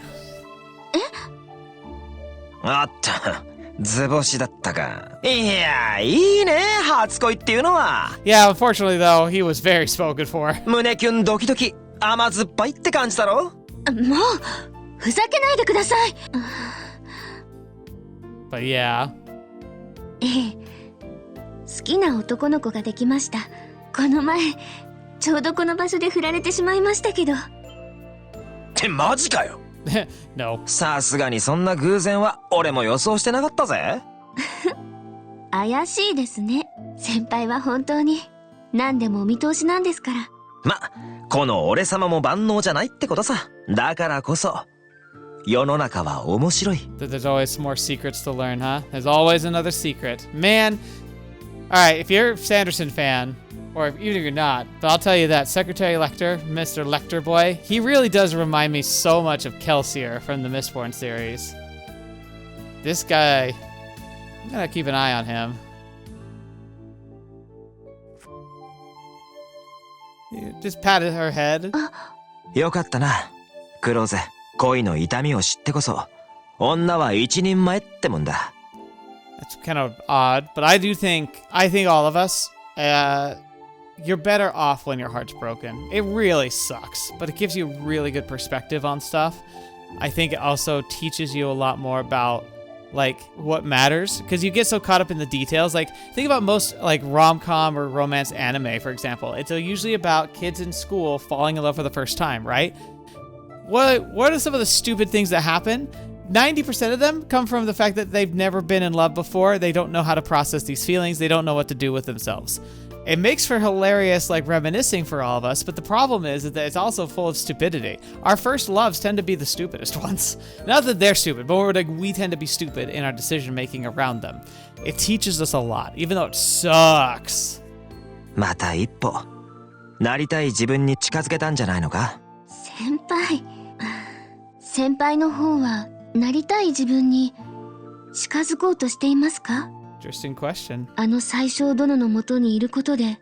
あった、図星だったか。いや、いいね初恋っていうのは。 Yeah, unfortunately though, he was very spoken for. 胸キュンドキドキ甘酸っぱいって感じだろ。もうふざけないでください。But yeah. ええ、好きな男の子ができました。この前ちょうどこの場所で振られてしまいましたけど。ってマジかよ。No. さすがにそんな偶然は俺も予想してなかったぜ。怪しいですね。先輩は本当に何でもお見通しなんですから。ま、この俺様も万能じゃないってことさ。だからこそ世の中は面白い。 There's always more secrets to learn, huh? There's always another secret. Man, alright, if you're a Sanderson fan, or even if you're not, but I'll tell you that Secretary Lecter, Mr. Lecter Boy, he really does remind me so much of Kelsier from the Mistborn series. This guy, I'm gonna keep an eye on him. You just patted her head. よかったなクローゼ、恋の痛みを知ってこそ女は一人前ってもんだ。 That's kind of odd, but I think all of us, you're better off when your heart's broken. It really sucks, but it gives you really good perspective on stuff. I think it also teaches you a lot more about like what matters, because you get so caught up in the details. Like think about most like rom-com or romance anime, for example. It's usually about kids in school falling in love for the first time, right? What are some of the stupid things that happen? 90% of them come from the fact that they've never been in love before. They don't know how to process these feelings. They don't know what to do with themselves. It makes for hilarious, like, reminiscing for all of us, but the problem is that it's also full of stupidity. Our first loves tend to be the stupidest ones. Not that they're stupid, but we tend to be stupid in our decision-making around them. It teaches us a lot, even though it sucks. また一歩なりたい自分に近づけたんじゃないのか？先輩の方はなりたい自分に近づこうとしていますか？ Interesting question. あの宰相殿のもとにいることで。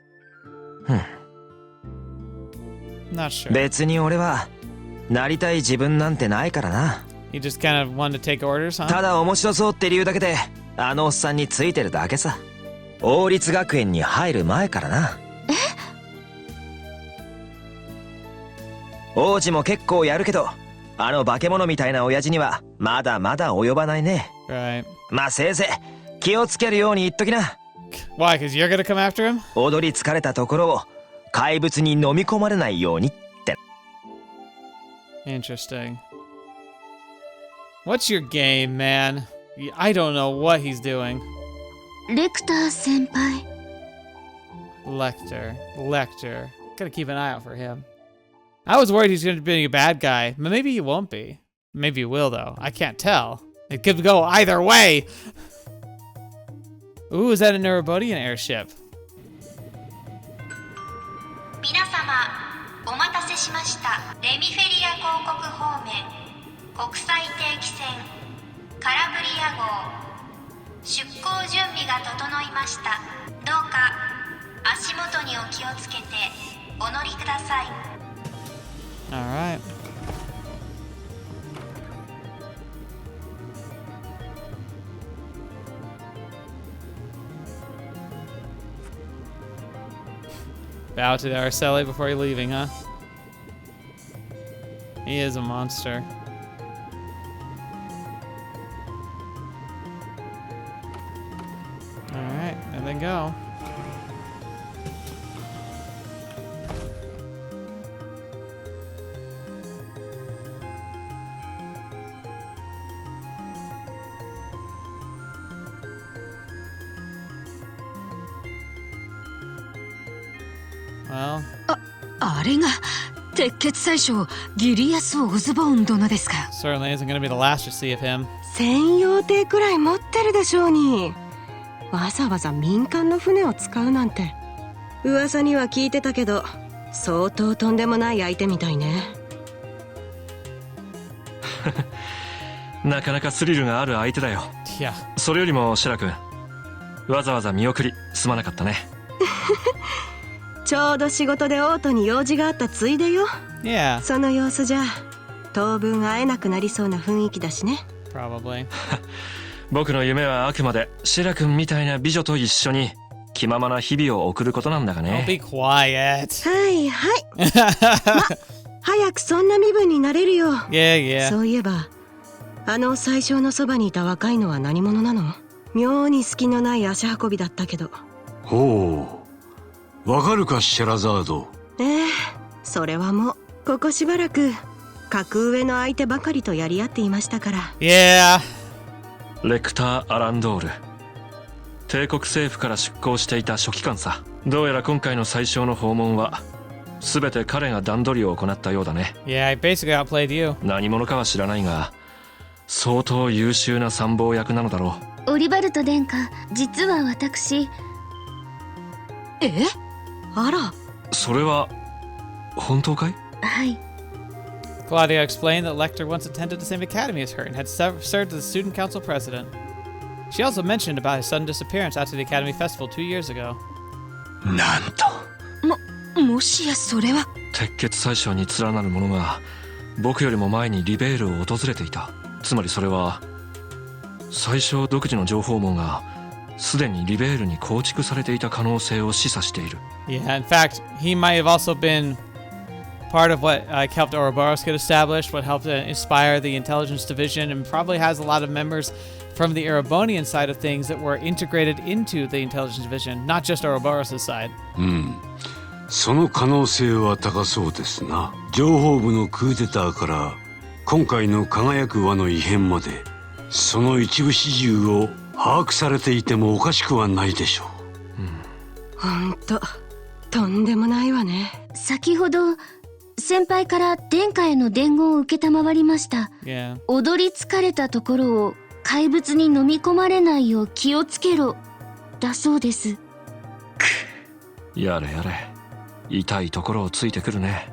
Not sure. 別に俺はなりたい自分なんてないからな。 You just kind of wanted to take orders, huh? ただ面白そうって理由だけであのおっさんについてるだけさ。王立学園に入る前からな。王子も結構やるけどあの化け物みたいな親父にはまだまだ及ばないね。 Right. まあせいぜい気をつけるように言っときな。 Why? Because you're gonna come after him? 踊り疲れたところを怪物に飲み込まれないようにって。Interesting. What's your game, man? I don't know what he's doing. レクター先輩。 Lecter. Gotta keep an eye out for him. I was worried he's gonna be a bad guy, but maybe he won't be. Maybe he will, though. I can't tell. It could go either way. Ooh, is that an Erebonian airship? 皆様、お待たせしました。レミフェリア公国方面、国際定期船、カラブリア号、出港準備が整いました。どうか、足元にお気をつけて、お乗りください。Alright. Bow to the Araceli before you're leaving, huh? He is a monster. Alright, and then go. Well, あれが鉄血宰相ギリアス・オズボーン殿ですか。 certainly isn't going to be the last to see of him. 専用艇くらい持ってるでしょうに。わざわざ民間の船を使うなんて。噂には聞いてたけど、相当とんでもない相手みたいね。なかなかスリルがある相手だよ。いや。それよりもシェラ君、わざわざ見送りすまなかったね。ちょうど仕事でオートに用事があったついでよ。Yeah. その様子じゃ当分会えなくなりそうな雰囲気だしね。Probably. 僕の夢はあくまでシェラ君みたいな美女と一緒に気ままな日々を送ることなんだがね。Don't be quiet. はいはい。早くそんな身分になれるよ。Yeah. そういえば、あの最初のそばにいた若いのは何者なの？妙に隙のない足運びだったけど。ほう。わかるかシェラザード。それはもうここしばらく格上の相手ばかりとやり合っていましたから。Yeah. レクター・アランドール、帝国政府から出向していた書記官さ。どうやら今回の最初の訪問は全て彼が段取りを行ったようだね。Yeah, I basically outplayed you. 何者かは知らないが相当優秀な参謀役なのだろオリバルト殿下、実は私。あら。それは本当かい？はい。Claudia explained that Lecter once attended the same academy as her and had served as the student council president. She also mentioned about his sudden disappearance after the academy festival 2 years ago. なんと。もしやそれは鉄血宰相に連なる者が僕よりも前にリベールを訪れていた。つまりそれは最初独自の情報網がすでにリベールに構築されていた可能性を示唆している。Yeah, in fact, he might have also been part of what helped Ouroboros get established, what helped inspire the intelligence division, and probably has a lot of members from the Erebonian side of things that were integrated into the intelligence division, not just Ouroboros' side. その可能性は高そうですな。情報部のクーデターから今回の輝く輪の異変まで、その一部始終を把握されていてもおかしくはないでしょう。ほんととんでもないわね。先ほど先輩から殿下への伝言を受けたまわりました。Yeah. 踊り疲れたところを怪物に飲み込まれないよう気をつけろだそうです。やれやれ、痛いところをついてくるね。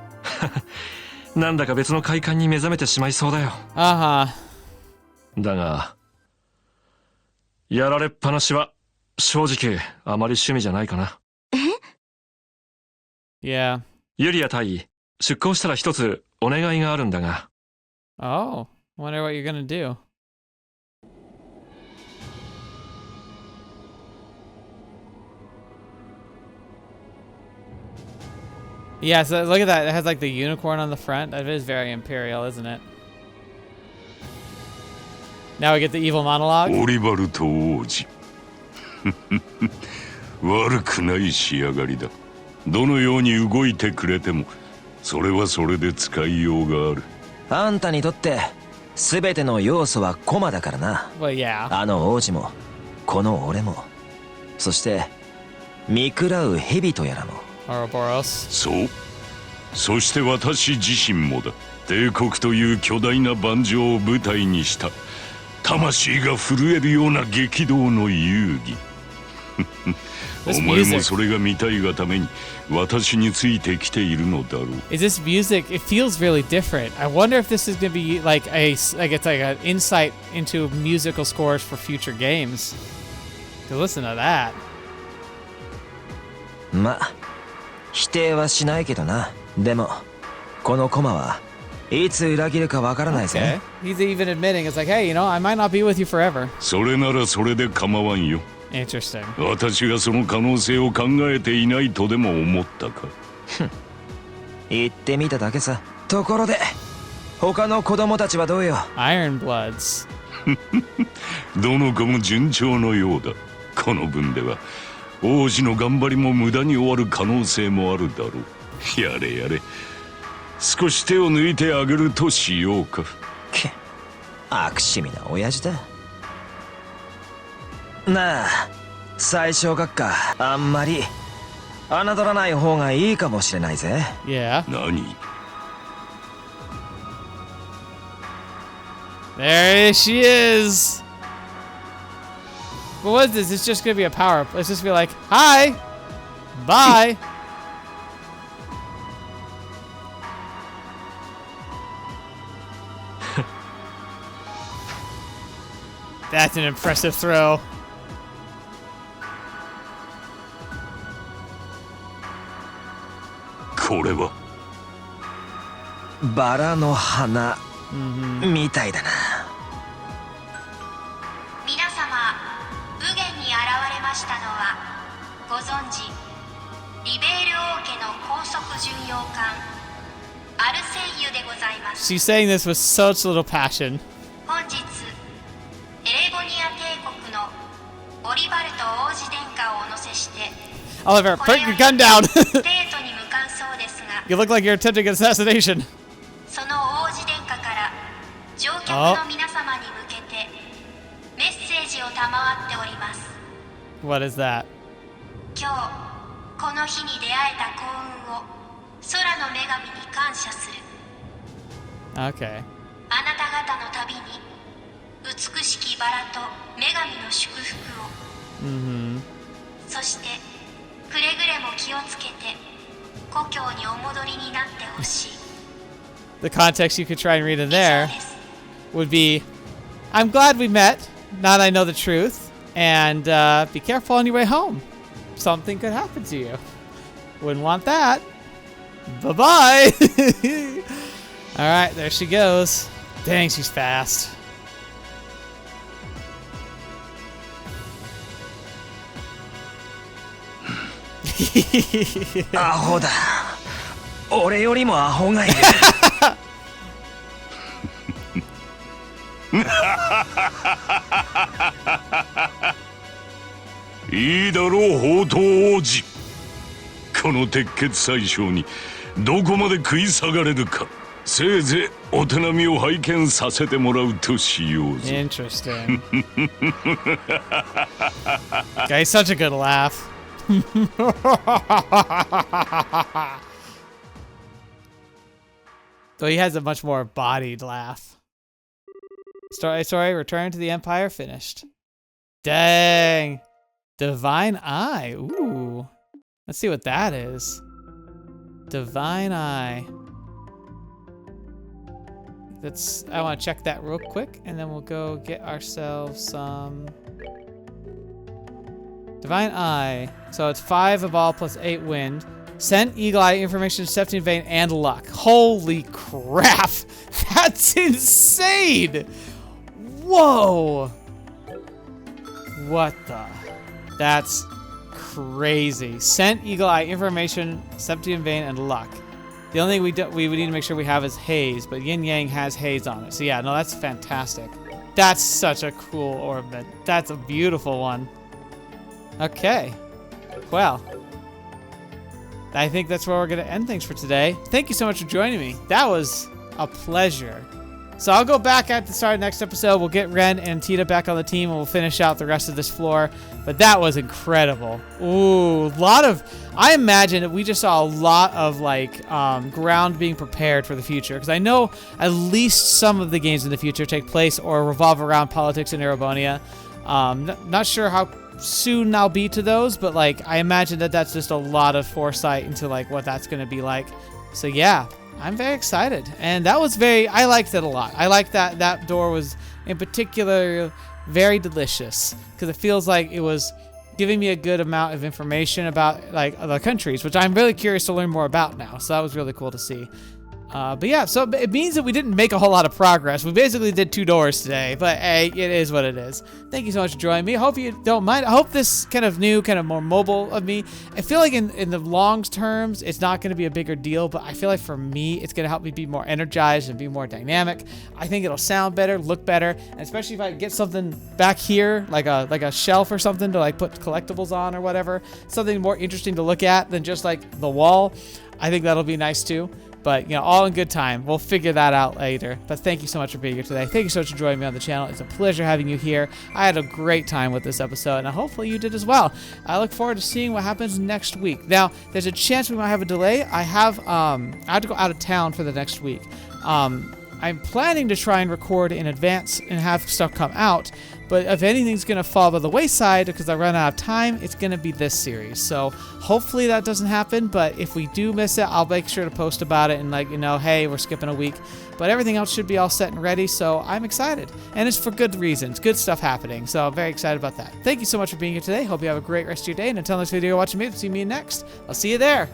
なんだか別の快感に目覚めてしまいそうだよ。だがやられっぱなしは正直あまり趣味じゃないかな。Yeah. ユリア大尉、出港したら一つお願いがあるんだが。Oh, wonder what you're gonna do. Yeah, so look at that. It has like the unicorn on the front. That is very imperial, isn't it? Now we get the evil monologue. オリバルト王子。悪くない仕上がりだ。どのように動いてくれても、それはそれで使いようがある。あんたにとって全ての要素は駒だからな。Well, yeah. あの王子もこの俺も、そして見喰らう蛇とやらも。そう。そして私自身もだ。帝国という巨大な盤上を舞台にした魂が震えるような激動の遊戯。お前もそれが見たいがために私についてきているのだろう。Is this music? It feels really different. I wonder if this is going to be like it's like an insight into musical scores for future games. To listen to that. まあ否定はしないけどな。でもこのコマはいつ裏切るかわからないぜ。He's even admitting it's like, hey, you know, I might not be with you forever. それならそれで構わんよ。Interesting. 私がその可能性を考えていないとでも思ったか。言ってみただけさ。ところで他の子供たちはどうよ。 Ironbloods. どの子も順調のようだ。この分では王子の頑張りも無駄に終わる可能性もあるだろう。やれやれ。少し手を抜いてあげるとしようか。悪趣味な親父だ。なあ、最小学科あんまり侮らない方がいいかもしれないぜ。Yeah. 何 There she is. What was this? It's just gonna be a power up. Let's just be like, hi, bye. That's an impressive throw. これはバラの花みたいだな。皆様、右舷に現れましたのはご存知リベール王家の高速巡洋艦アルセイユでございます。 She's saying this with such little passion. 本日エレボニア帝国のオリバルト王子殿下をお乗せして Oliver, put your gun down. デートに向かうそうですが You look like you're attempting assassination. その王子殿下から乗客の皆様に向けてメッセージを賜っております。 What is that? 今日この日に出会えた幸運を空の女神に感謝する。 Okay. あなた方の旅に美しきバラと女神の祝福を。そしてくれぐれも気をつけて故郷にお戻りになってほしい。 The context you could try and read in there would be, I'm glad we met, now that I know the truth, and be careful on your way home. Something could happen to you. Wouldn't want that. Bye-bye. All right, there she goes. Dang, she's fast. アホだ。俺よりもアホがいる。いいだろう、宝刀王子。この鉄血宰相にどこまで食い下がれるか。せいぜいお手並みを拝見させてもらうとしようぜ。Interesting. Guy's such a good laugh. Though he has a much more bodied laugh. Story, Return to the Empire finished. Dang. Divine Eye. Ooh. Let's see what that is. Divine Eye. I want to check that real quick, and then we'll go get ourselves some Divine Eye. So it's 5 of all plus 8 wind. Scent, Eagle Eye, Information, Septian Vein, and Luck. Holy crap! That's insane! Whoa! What the? That's crazy. Scent, Eagle Eye, Information, Septian Vein, and Luck. The only thing we would need to make sure we have is Haze, but Yin Yang has Haze on it. So yeah, no, that's fantastic. That's such a cool ornament. That's a beautiful one. Okay. Well, I think that's where we're going to end things for today. Thank you so much for joining me. That was a pleasure. So I'll go back at the start of the next episode. We'll get Ren and Tita back on the team, and we'll finish out the rest of this floor. But that was incredible. Ooh, I imagine that we just saw a lot of like ground being prepared for the future. Because I know at least some of the games in the future take place or revolve around politics in Erebonia. Not sure how soon I'll be to those, but like I imagine that that's just a lot of foresight into like what that's going to be like. So yeah. I'm very excited, and that was I liked it a lot. I like that door was in particular very delicious because it feels like it was giving me a good amount of information about like other countries, which I'm really curious to learn more about now. So that was really cool to see. But yeah, so it means that we didn't make a whole lot of progress. We basically did 2 doors today, but hey, it is what it is. Thank you so much for joining me. I hope you don't mind. I hope this kind of new, kind of more mobile of me. I feel like in the long terms, it's not going to be a bigger deal, but I feel like for me, it's going to help me be more energized and be more dynamic. I think it'll sound better, look better, and especially if I get something back here, like a shelf or something to like put collectibles on or whatever, something more interesting to look at than just like the wall. I think that'll be nice too. But, you know, all in good time. We'll figure that out later. But thank you so much for being here today. Thank you so much for joining me on the channel. It's a pleasure having you here. I had a great time with this episode, and hopefully you did as well. I look forward to seeing what happens next week. Now, there's a chance we might have a delay. I have to go out of town for the next week. I'm planning to try and record in advance and have stuff come out. But if anything's going to fall by the wayside because I run out of time, it's going to be this series. So hopefully that doesn't happen. But if we do miss it, I'll make sure to post about it and let you know, hey, we're skipping a week. But everything else should be all set and ready. So I'm excited. And it's for good reasons. Good stuff happening. So I'm very excited about that. Thank you so much for being here today. Hope you have a great rest of your day. And until next video you're watching me, see me next. I'll see you there.